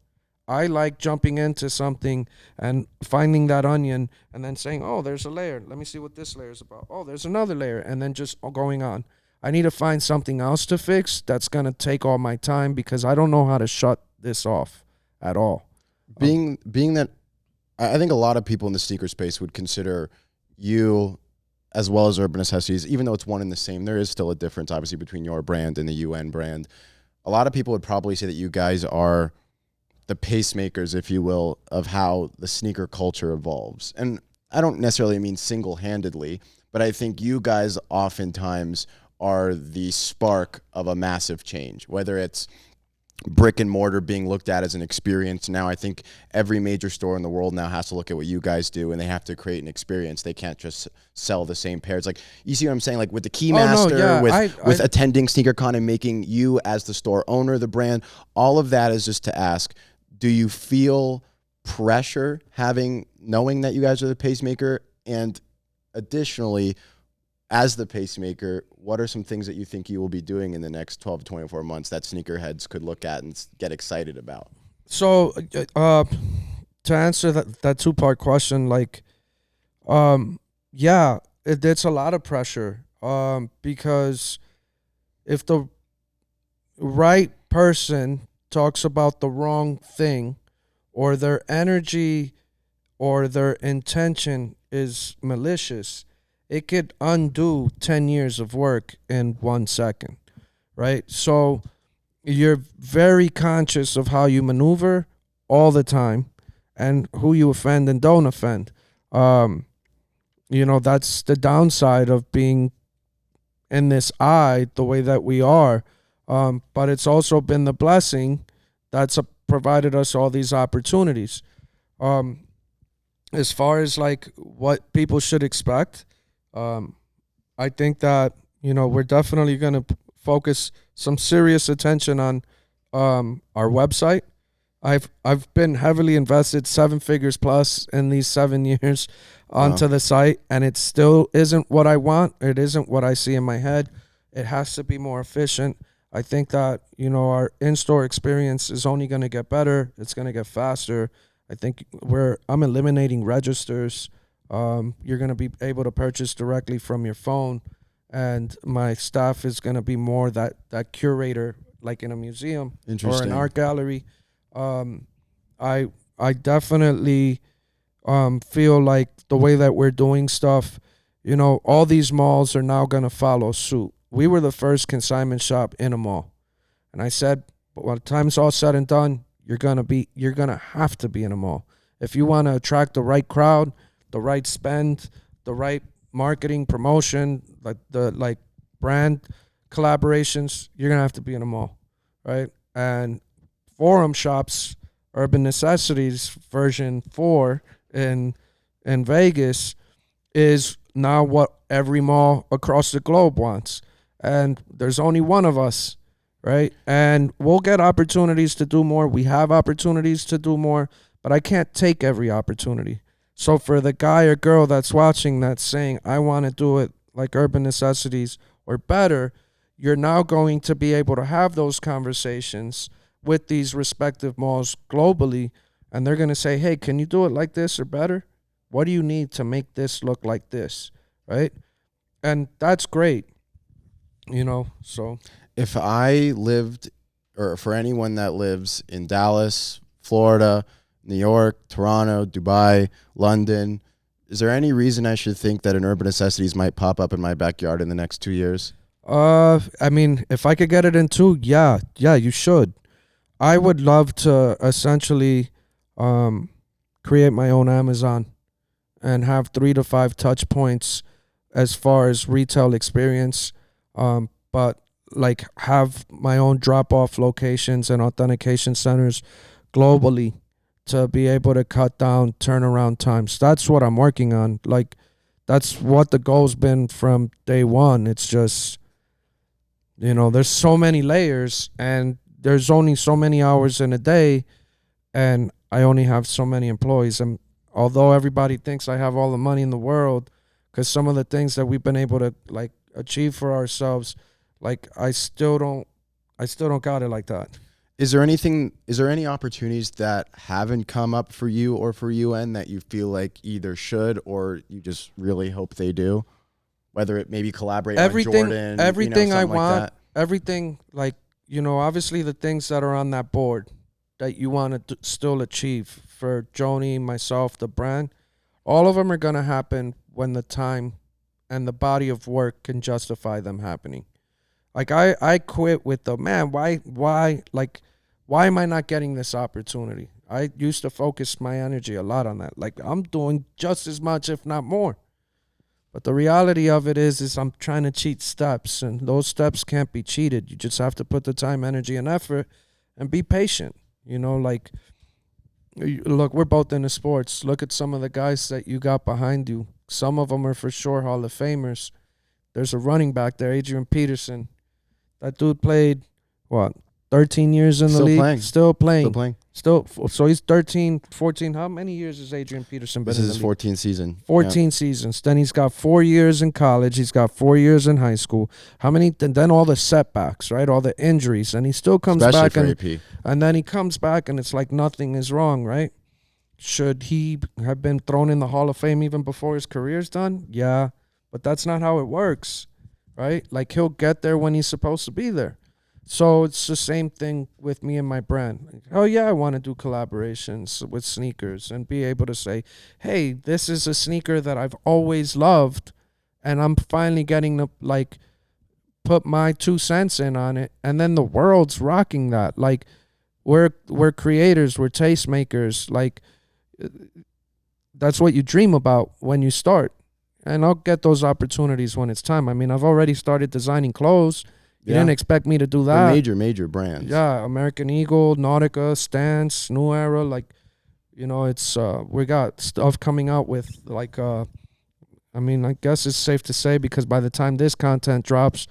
I like jumping into something and finding that onion and then saying, oh, there's a layer. Let me see what this layer is about. Oh, there's another layer. And then just going on. I need to find something else to fix that's going to take all my time because I don't know how to shut this off at all. Being that, I think a lot of people in the sneaker space would consider you as well as Urban Necessities, even though it's one and the same, there is still a difference, obviously, between your brand and the UN brand. A lot of people would probably say that you guys are the pacemakers, if you will, of how the sneaker culture evolves. And I don't necessarily mean single-handedly, but I think you guys oftentimes are the spark of a massive change, whether it's brick and mortar being looked at as an experience. Now I think every major store in the world now has to look at what you guys do and they have to create an experience. They can't just sell the same pairs. You see what I'm saying? With the Keymaster, with attending SneakerCon and making you as the store owner, the brand, all of that is just to ask, do you feel pressure knowing that you guys are the pacemaker? And additionally, as the pacemaker, what are some things that you think you will be doing in the next 12 to 24 months that sneakerheads could look at and get excited about? So, to answer that two-part question, it's a lot of pressure because if the right person talks about the wrong thing or their energy or their intention is malicious, it could undo 10 years of work in 1 second, right? So you're very conscious of how you maneuver all the time and who you offend and don't offend. That's the downside of being in this eye the way that we are. But it's also been the blessing that's provided us all these opportunities. As far as what people should expect, I think that, we're definitely going to focus some serious attention on our website. I've been heavily invested 7 figures plus in these 7 years onto the site, and it still isn't what I want. It isn't what I see in my head. It has to be more efficient. I think that, our in-store experience is only going to get better. It's going to get faster. I think I'm eliminating registers. You're going to be able to purchase directly from your phone, and my staff is going to be more that curator, like in a museum or an art gallery. I definitely feel like the way that we're doing stuff, all these malls are now going to follow suit. We were the first consignment shop in a mall, and I said, by the time's all said and done, you're gonna have to be in a mall if you want to attract the right crowd, the right spend, the right marketing promotion, the brand collaborations. You're gonna have to be in a mall, right? And Forum Shops, Urban Necessities version 4 in Vegas is now what every mall across the globe wants. And there's only one of us, right? And we'll get opportunities to do more. We have opportunities to do more, but I can't take every opportunity. So for the guy or girl that's watching that's saying, I want to do it like Urban Necessities or better, you're now going to be able to have those conversations with these respective malls globally, and they're going to say, hey, can you do it like this or better? What do you need to make this look like this, right? And that's great, so. If I lived, or for anyone that lives in Dallas, Florida, New York, Toronto, Dubai, London, is there any reason I should think that an Urban Necessities might pop up in my backyard in the next 2 years? I mean, if I could get it in 2, yeah, you should. I would love to essentially create my own Amazon and have 3 to 5 touch points as far as retail experience, but like have my own drop-off locations and authentication centers globally to be able to cut down turnaround times. That's what I'm working on. Like, that's what the goal's been from day one. It's just, there's so many layers and there's only so many hours in a day, and I only have so many employees. And although everybody thinks I have all the money in the world, because some of the things that we've been able to like achieve for ourselves, like I still don't got it like that. Is there any opportunities that haven't come up for you or for UN that you feel like either should or you just really hope they do? Whether it maybe collaborate on Jordan, everything I want, like everything like, obviously the things that are on that board that you want to still achieve for Joni, myself, the brand, all of them are going to happen when the time and the body of work can justify them happening. Like I quit with the why am I not getting this opportunity? I used to focus my energy a lot on that. Like I'm doing just as much, if not more. But the reality of it is I'm trying to cheat steps, and those steps can't be cheated. You just have to put the time, energy, and effort and be patient. Look, we're both into sports. Look at some of the guys that you got behind you. Some of them are for sure Hall of Famers. There's a running back there, Adrian Peterson. That dude played, 13 years in the league? Still playing. So he's 13, 14. How many years has Adrian Peterson been in the league? This is his 14th season. 14 seasons. Then he's got 4 years in college. He's got 4 years in high school. Then all the setbacks, right? All the injuries. And he still comes back. And then he comes back and it's like nothing is wrong, right? Should he have been thrown in the Hall of Fame even before his career's done? Yeah. But that's not how it works, right? Like he'll get there when he's supposed to be there. So it's the same thing with me and my brand. Like, oh, yeah, I want to do collaborations with sneakers and be able to say, hey, this is a sneaker that I've always loved, and I'm finally getting to, like, put my 2 cents in on it. And then the world's rocking that. Like, we're creators. We're tastemakers. Like, that's what you dream about when you start. And I'll get those opportunities when it's time. I mean, I've already started designing clothes. You didn't expect me to do that. Major brands. Yeah, American Eagle, Nautica, Stance, New Era. Like, it's we got stuff coming out with like I guess it's safe to say because by the time this content drops,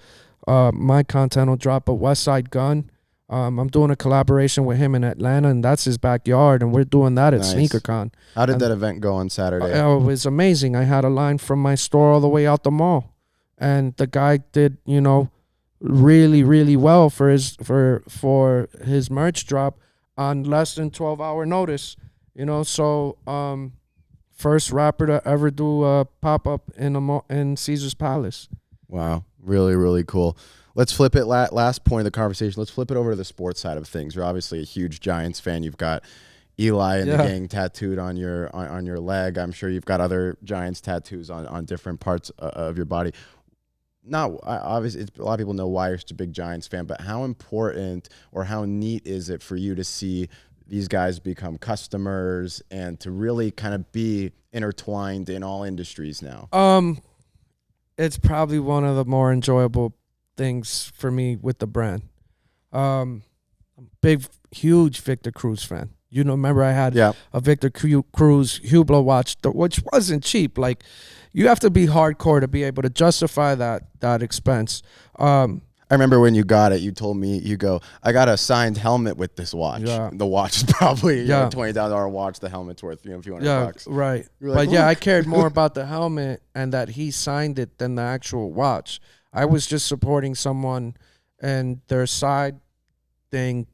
my content will drop. But West Side Gun, I'm doing a collaboration with him in Atlanta, and that's his backyard, and we're doing that at SneakerCon. How did that event go on Saturday? It was amazing. I had a line from my store all the way out the mall, and the guy did, really, really well for his merch drop on less than 12-hour notice. So first rapper to ever do a pop-up in Caesar's Palace. Wow, really, really cool. Let's flip it. Last point of the conversation. Let's flip it over to the sports side of things. You're obviously a huge Giants fan. You've got Eli and the gang tattooed on your leg. I'm sure you've got other Giants tattoos on different parts of your body. Not obviously, a lot of people know why you're such a big Giants fan, but how important or how neat is it for you to see these guys become customers and to really kind of be intertwined in all industries now? It's probably one of the more enjoyable things for me with the brand. I'm big, huge Victor Cruz fan. Remember I had a Victor Cruz Hublot watch, which wasn't cheap. Like, you have to be hardcore to be able to justify that expense. I remember when you got it, you told me, you go, I got a signed helmet with this watch. Yeah. The watch is probably a $20,000 watch. The helmet's worth a few $100. Right. Like, but I cared more about the helmet and that he signed it than the actual watch. I was just supporting someone and their side thing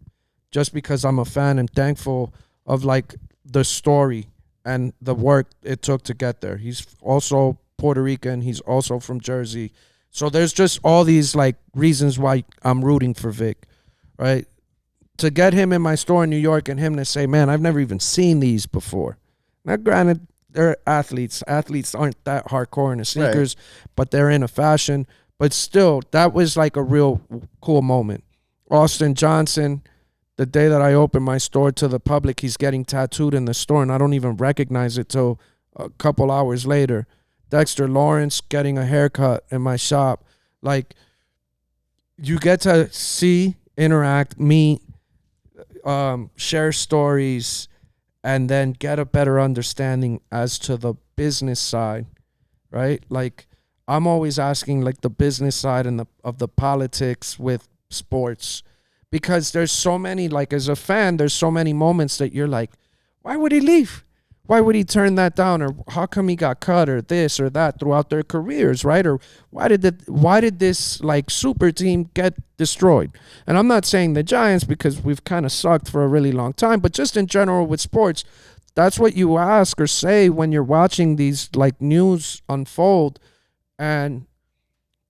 just because I'm a fan and thankful of like the story and the work it took to get there. He's also Puerto Rican. He's also from Jersey. So there's just all these like reasons why I'm rooting for Vic, right? To get him in my store in New York and him to say, man, I've never even seen these before. Now, granted, they're athletes. Athletes aren't that hardcore in the sneakers, but they're in a fashion. But still, that was like a real cool moment. Austin Johnson, the day that I opened my store to the public, he's getting tattooed in the store, and I don't even recognize it till a couple hours later. Dexter Lawrence getting a haircut in my shop. Like, you get to see, interact, meet, share stories, and then get a better understanding as to the business side, right? Like, I'm always asking like the business side and of the politics with sports, because there's so many, like as a fan, there's so many moments that you're like, why would he leave? Why would he turn that down? Or how come he got cut or this or that throughout their careers, right? Or why did this like super team get destroyed? And I'm not saying the Giants because we've kind of sucked for a really long time, but just in general with sports, that's what you ask or say when you're watching these like news unfold. And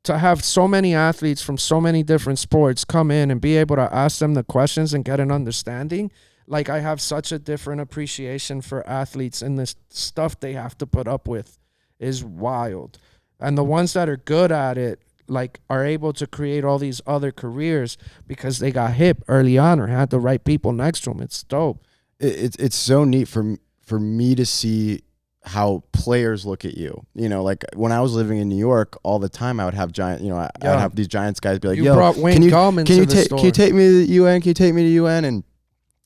to have so many athletes from so many different sports come in and be able to ask them the questions and get an understanding, like I have such a different appreciation for athletes, and the stuff they have to put up with is wild. And the ones that are good at it, like, are able to create all these other careers because they got hip early on or had the right people next to them. It's dope. It's so neat for me to see how players look at you. You know, like when I was living in New York all the time, I would have I would have these Giants guys be like, you brought Wayne Gallman to the store. Can you take me to the UN? Can you take me to UN? And,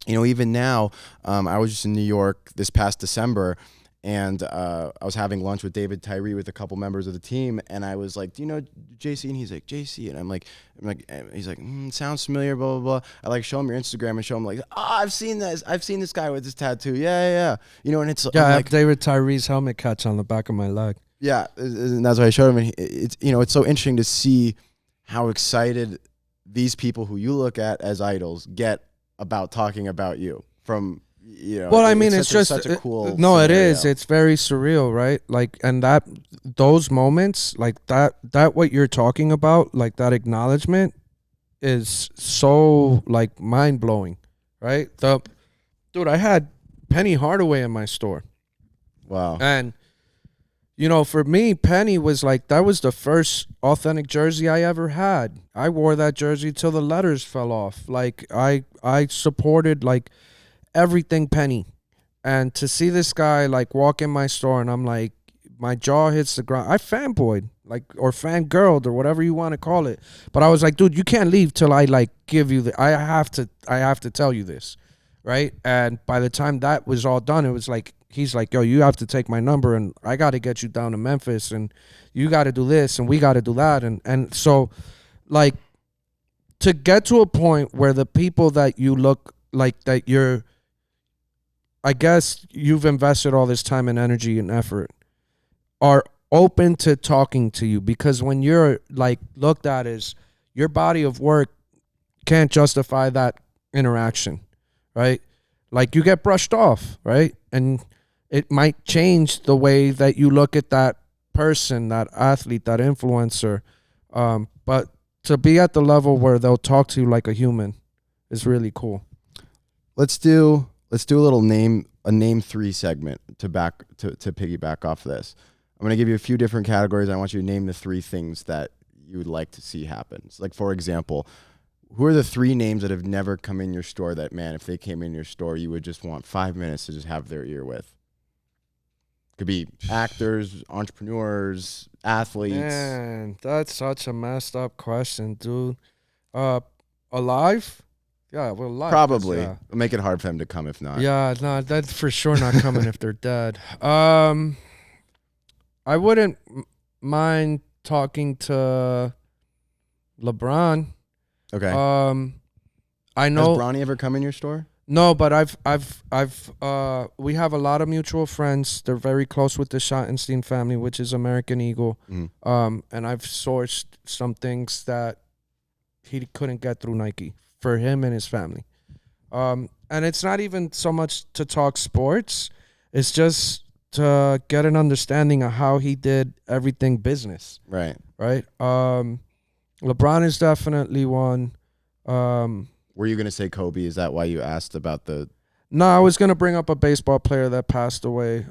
you know, even now, I was just in New York this past December, and I was having lunch with David Tyree with a couple members of the team, and I was like, do you know Jaysse? And he's like, Jaysse. And I'm like, he's like, sounds familiar, blah, blah, blah. I like show him your Instagram and show him like, I've seen this guy with this tattoo. Yeah. You know, and it's, I have David Tyree's helmet catch on the back of my leg. Yeah. And that's why I showed him. And it's, you know, it's so interesting to see how excited these people who you look at as idols get about talking about you from, you know. Well, I mean, it's just such a cool no, scenario. it is. It's very surreal, right? Like, and that those moments, like that what you're talking about, like that acknowledgement is so like mind blowing, right? Dude, I had Penny Hardaway in my store. Wow. And you know, for me, Penny was like, that was the first authentic jersey I ever had. I wore that jersey till the letters fell off. Like, I supported, like, everything Penny. And to see this guy, like, walk in my store, and I'm like, my jaw hits the ground. I fanboyed, like, or fangirled, or whatever you want to call it. But I was like, dude, you can't leave till I, like, give you I have to tell you this, right? And by the time that was all done, it was like, he's like, yo, you have to take my number, and I got to get you down to Memphis, and you got to do this, and we got to do that. And so, like, to get to a point where the people that you look like that you're, I guess you've invested all this time and energy and effort, are open to talking to you, because when you're, like, looked at as your body of work can't justify that interaction, right? Like, you get brushed off, right? And it might change the way that you look at that person, that athlete, that influencer. But to be at the level where they'll talk to you like a human is really cool. Let's do a little name 3 segment to piggyback off this. I'm going to give you a few different categories. I want you to name the 3 things that you would like to see happen. So, like, for example, who are the 3 names that have never come in your store that, man, if they came in your store, you would just want 5 minutes to just have their ear with? Could be actors, entrepreneurs, athletes. Man, that's such a messed up question, dude. Alive? Yeah, well, alive. Probably. Yeah. It'll make it hard for them to come if not. Yeah, no, that's for sure not coming if they're dead. I wouldn't mind talking to LeBron. Okay. I know. Has Bronny ever come in your store? No, but we have a lot of mutual friends. They're very close with the Schottenstein family, which is American Eagle. And I've sourced some things that he couldn't get through Nike for him and his family. And it's not even so much to talk sports. It's just to get an understanding of how he did everything business. Right. Right. LeBron is definitely one. Were you going to say Kobe? Is that why you asked about the... No, I was going to bring up a baseball player that passed away.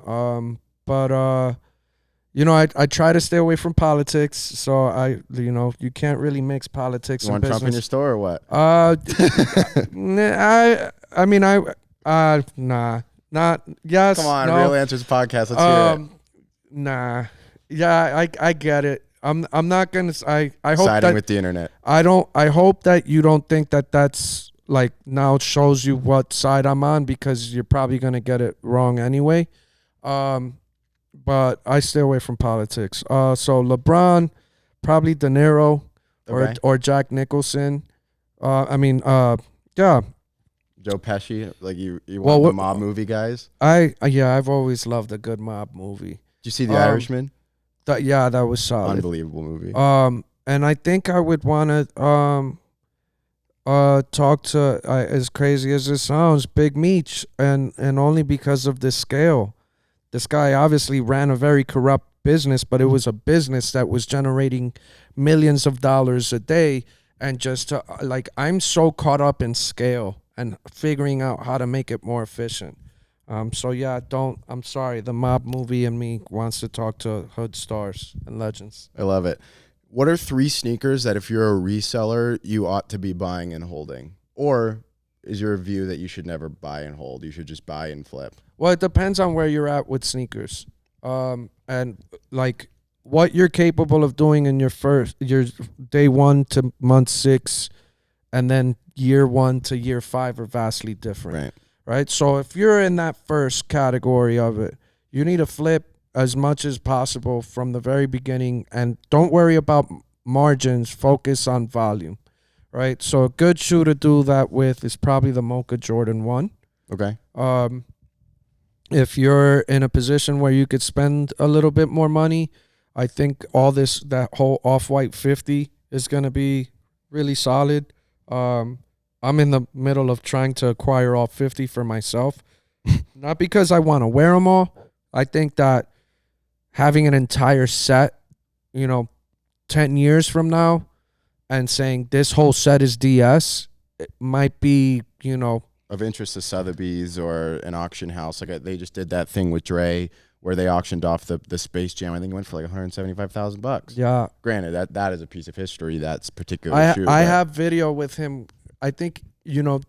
But you know, I try to stay away from politics. So you can't really mix politics and business. You want Trump in your store or what? Nah, not, yes. Come on, no. Real Answers podcast. Let's hear it. Nah. Yeah, I get it. I'm not going to, I hope Siding that, with the internet. I hope that you don't think that that's like now shows you what side I'm on, because you're probably going to get it wrong anyway. But I stay away from politics. So LeBron, probably De Niro, or Jack Nicholson. Yeah. Joe Pesci, like you want the mob movie guys? I've always loved a good mob movie. Did you see The Irishman? That was solid. Unbelievable movie. And I think I would want to talk to, as crazy as this sounds, Big Meech, and only because of the scale. This guy obviously ran a very corrupt business, but it was a business that was generating millions of dollars a day. And just to, I'm so caught up in scale and figuring out how to make it more efficient. I'm sorry, the mob movie in me wants to talk to hood stars and legends. I love it. What are 3 sneakers that if you're a reseller, you ought to be buying and holding? Or is your view that you should never buy and hold? You should just buy and flip? Well, it depends on where you're at with sneakers. And like what you're capable of doing in your day 1 to month 6, and then year 1 to year 5 are vastly different. Right? So if you're in that first category of it, you need to flip as much as possible from the very beginning, and don't worry about margins. Focus on volume, right? So a good shoe to do that with is probably the Mocha Jordan 1. Okay. If you're in a position where you could spend a little bit more money, I think that whole Off-White 50 is going to be really solid. I'm in the middle of trying to acquire all 50 for myself. Not because I want to wear them all. I think that having an entire set, 10 years from now, and saying this whole set is DS, it might be, of interest to Sotheby's or an auction house. Like they just did that thing with Dre where they auctioned off the Space Jam. I think it went for like $175,000. Yeah. Granted, that is a piece of history. That's particular shoe. I have video with him. I think,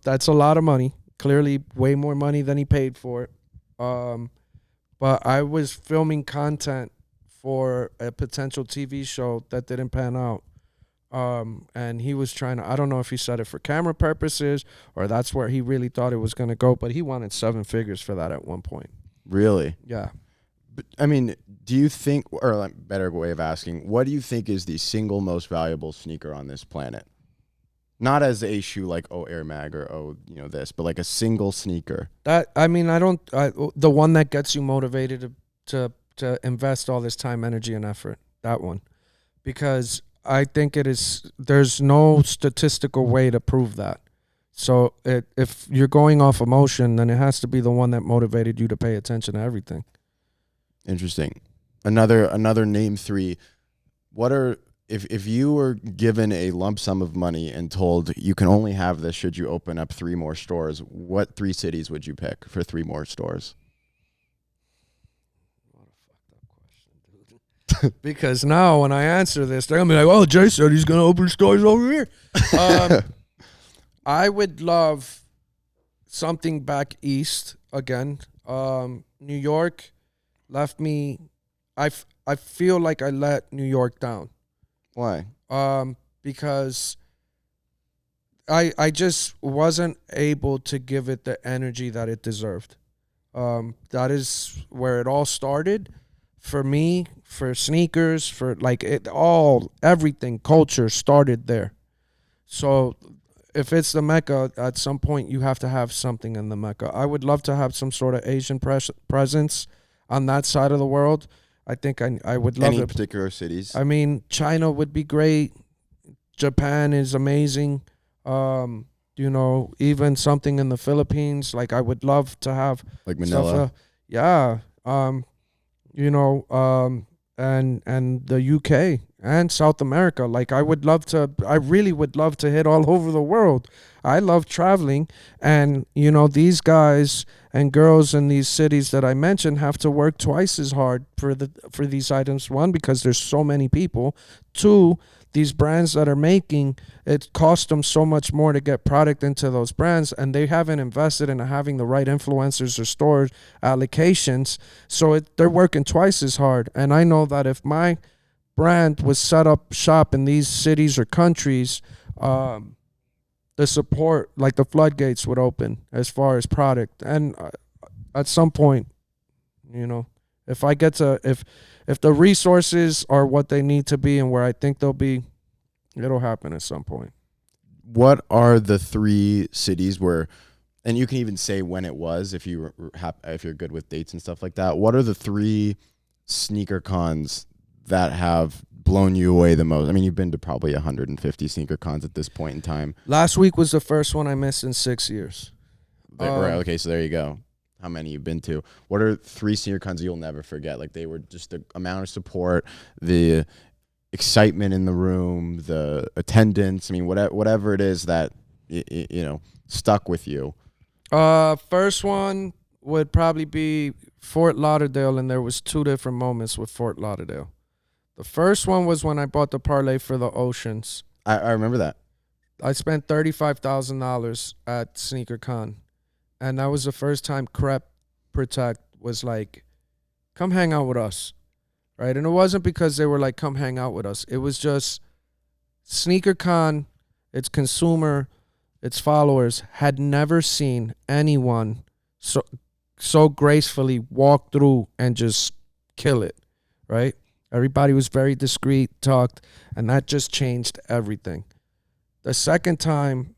that's a lot of money. Clearly way more money than he paid for it. But I was filming content for a potential TV show that didn't pan out. And he was trying to, I don't know if he said it for camera purposes or that's where he really thought it was going to go, but he wanted 7 figures for that at one point. Really? Yeah. But, I mean, do you think, or a better way of asking, what do you think is the single most valuable sneaker on this planet? Not as a shoe like, Air Mag or, this, but like a single sneaker. The one that gets you motivated to invest all this time, energy, and effort, that one. Because I think there's no statistical way to prove that. So if you're going off emotion, then it has to be the one that motivated you to pay attention to everything. Interesting. Another name 3. What are... If you were given a lump sum of money and told you can only have this should you open up 3 more stores, what 3 cities would you pick for 3 more stores? What a fucked up question, dude. Because now when I answer this, they're going to be like, Jay said he's going to open stores over here. I would love something back east again. New York left me... I feel like I let New York down. Why? Because I just wasn't able to give it the energy that it deserved. That is where it all started for me, for sneakers, for everything, culture started there. So if it's the Mecca, at some point you have to have something in the Mecca. I would love to have some sort of Asian presence on that side of the world. I think I would love Any it. particular cities? I mean, China would be great. Japan is amazing. You know, even something in the Philippines. Like, I would love to have Like Manila? yeah. You know, and the UK and South America. Like, I really would love to hit all over the world. I love traveling, and you know, these guys and girls in these cities that I mentioned have to work twice as hard for these items. One, because there's so many people. Two, these brands that are making it cost them so much more to get product into those brands, and they haven't invested in having the right influencers or store allocations. So they're working twice as hard. And I know that if my brand was set up shop in these cities or countries, the support, like the floodgates would open as far as product. And at some point, you know, if I get to, if the resources are what they need to be and where I think they'll be, it'll happen at some point. What are the 3 cities where, and you can even say when it was if you're good with dates and stuff like that. What are the 3 sneaker cons that have blown you away the most? I mean, you've been to probably 150 sneaker cons at this point in time. Last week was the first one I missed in 6 years. Right. Okay. So there you go. How many you've been to? What are 3 sneaker cons you'll never forget? Like, they were just the amount of support, the excitement in the room, the attendance. I mean, whatever it is that you know stuck with you. First one would probably be Fort Lauderdale, and there was 2 different moments with Fort Lauderdale. The first one was when I bought the parlay for the Oceans. I remember that. I spent $35,000 at SneakerCon, and that was the first time Crep Protect was like, come hang out with us, right? And it wasn't because they were like, come hang out with us. It was just SneakerCon, its consumer, its followers had never seen anyone so gracefully walk through and just kill it, right? Everybody was very discreet, talked, and that just changed everything. The second time,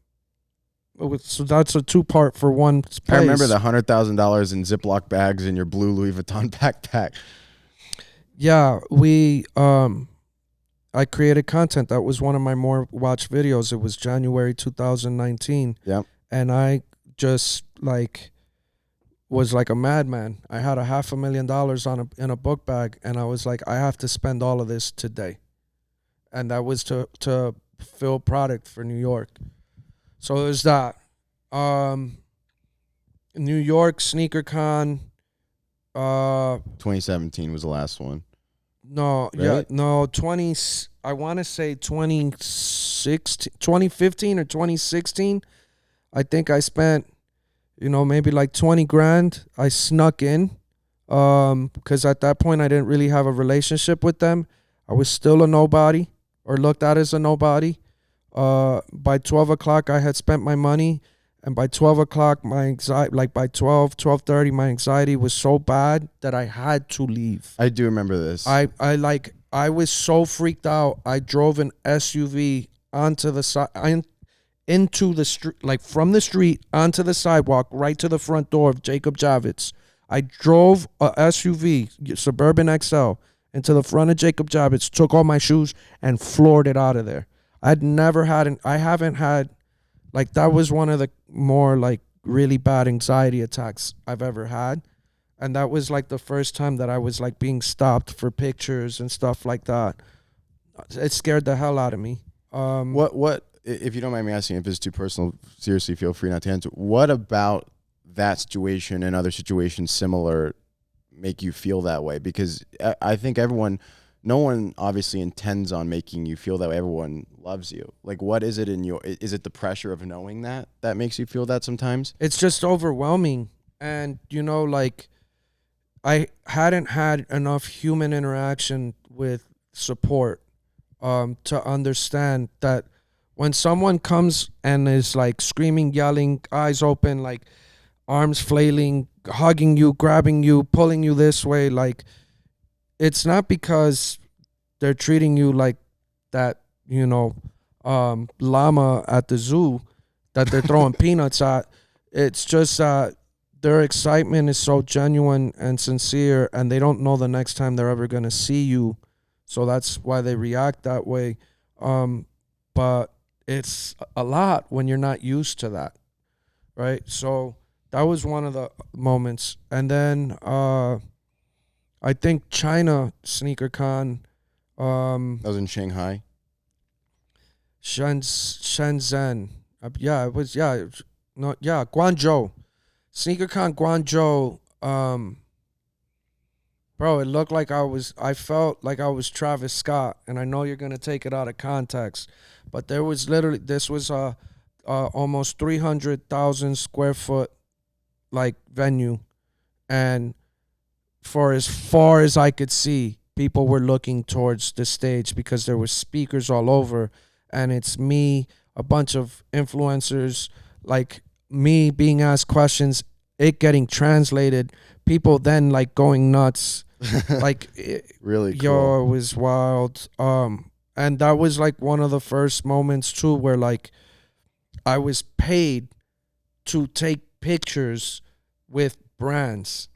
so that's a 2-part for one place. I remember the $100,000 in Ziploc bags in your blue Louis Vuitton backpack. Yeah, I created content. That was one of my more watched videos. It was January 2019. Yep. And I just was like a madman. I had $500,000 in a book bag, and I was like, I have to spend all of this today. And that was to fill product for New York. So there's that. New York SneakerCon. 2017 was the last one. No, right? yeah, no, I want to say 2015 or 2016. I think I spent, maybe like 20 grand. I snuck in because at that point I didn't really have a relationship with them. I was still a nobody, or looked at as a nobody. By 12 o'clock, I had spent my money. And by 12 o'clock, my anxiety, by 12:30, my anxiety was so bad that I had to leave. I do remember this. I was so freaked out. I drove an SUV onto the side, into the street, from the street onto the sidewalk, right to the front door of Jacob Javits. I drove a SUV, Suburban XL, into the front of Jacob Javits, took all my shoes, and floored it out of there. I haven't had, that was one of the more, really bad anxiety attacks I've ever had. And that was, the first time that I was, being stopped for pictures and stuff like that. It scared the hell out of me. What, if you don't mind me asking, if it's too personal, seriously, feel free not to answer. What about that situation and other situations similar make you feel that way? Because I think no one obviously intends on making you feel that way. Everyone loves you. What is it is it the pressure of knowing that makes you feel that sometimes? It's just overwhelming. And, I hadn't had enough human interaction with support to understand that when someone comes and is screaming, yelling, eyes open, arms flailing, hugging you, grabbing you, pulling you this way, it's not because they're treating you like that, llama at the zoo. that they're throwing peanuts at. It's just that their excitement is so genuine and sincere, and they don't know the next time they're ever going to see you. So that's why they react that way. But it's a lot when you're not used to that, right? So that was one of the moments. And then I think China Sneaker Con. That was in Shanghai. Shenzhen. Yeah, it was. Yeah, no, yeah, Guangzhou. SneakerCon Guangzhou. Bro, it looked like I felt like I was Travis Scott, and I know you're gonna take it out of context, but there was literally, this was a almost 300,000 square foot like venue, and for as far as I could see, people were looking towards the stage because there were speakers all over, and it's me, a bunch of influencers, like me being asked questions, it getting translated, people then like going nuts. Like really cool. Yo, it was wild. And that was like one of the first moments too where like I was paid to take pictures with brands.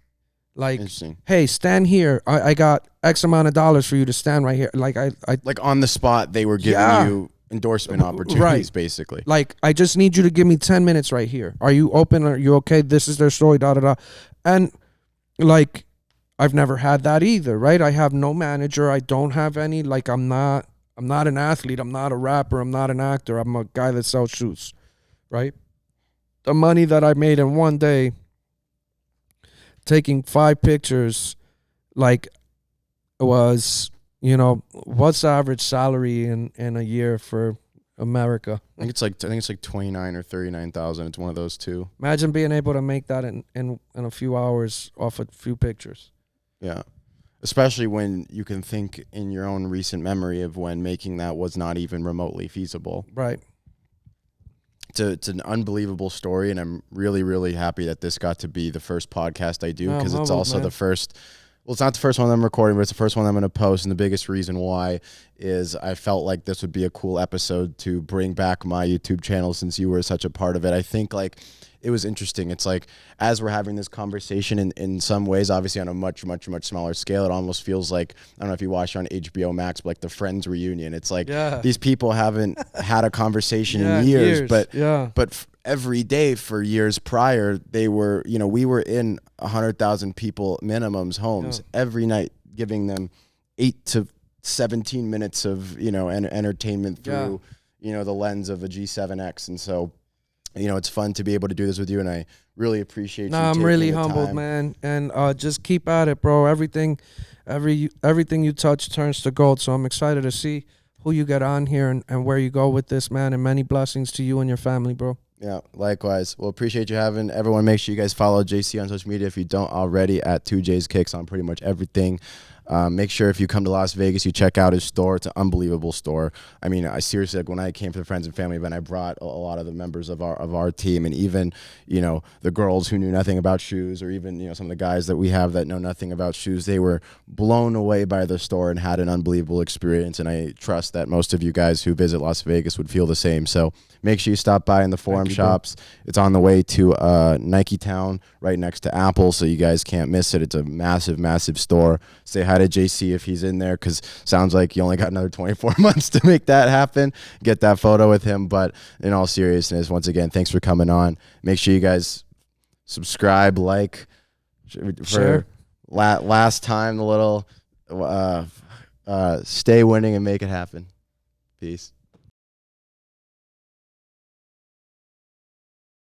Like, hey, stand here. I got X amount of dollars for you to stand right here. Like I like on the spot they were giving you endorsement opportunities, right. Basically. Like, I just need you to give me 10 minutes right here. Are you open? Are you okay? This is their story, da da da. And like, I've never had that either, right? I have no manager. I don't have any, like, I'm not an athlete. I'm not a rapper. I'm not an actor. I'm a guy that sells shoes, right? The money that I made in one day taking 5 pictures, like, was, you know, what's the average salary in a year for America? I think it's like 29 or 39,000. It's one of those two. Imagine being able to make that in a few hours off a few pictures. Yeah. Especially when you can think in your own recent memory of when making that was not even remotely feasible. Right. It's an unbelievable story, and I'm really, really happy that this got to be the first podcast I do, because it's also the first. Well, it's not the first one I'm recording, but it's the first one I'm going to post, and the biggest reason why is I felt like this would be a cool episode to bring back my YouTube channel since you were such a part of it. I think, like, it was interesting. It's like, as we're having this conversation in some ways, obviously on a much, much, much smaller scale, it almost feels like, I don't know if you watched on HBO Max, but like the Friends reunion. It's like, these people haven't had a conversation in years, but every day for years prior, they were, you know, we were in 100,000 people minimum's homes every night, giving them 8 to 17 minutes of, you know, entertainment through, you know, the lens of a G7X. And so, you know, it's fun to be able to do this with you, and I really appreciate you. I'm really humbled, man, and just keep at it, bro. Everything you touch turns to gold. So I'm excited to see who you get on here and where you go with this, man. And many blessings to you and your family, bro. Yeah, likewise. Well, appreciate you having everyone. Make sure you guys follow Jaysse on social media if you don't already, at TwoJsKicks on pretty much everything. Make sure if you come to Las Vegas, you check out his store. It's an unbelievable store. I mean, I seriously, like, when I came to the Friends and Family event, I brought a lot of the members of our team, and even, you know, the girls who knew nothing about shoes, or even, you know, some of the guys that we have that know nothing about shoes. They were blown away by the store and had an unbelievable experience. And I trust that most of you guys who visit Las Vegas would feel the same. So make sure you stop by in the Forum shops. It's on the way to Nike Town, right next to Apple, so you guys can't miss it. It's a massive, massive store. Say hi to Jaysse if he's in there, because sounds like you only got another 24 months to make that happen. Get that photo with him. But in all seriousness, once again, thanks for coming on. Make sure you guys subscribe, like, for last time, the little stay winning and make it happen. Peace.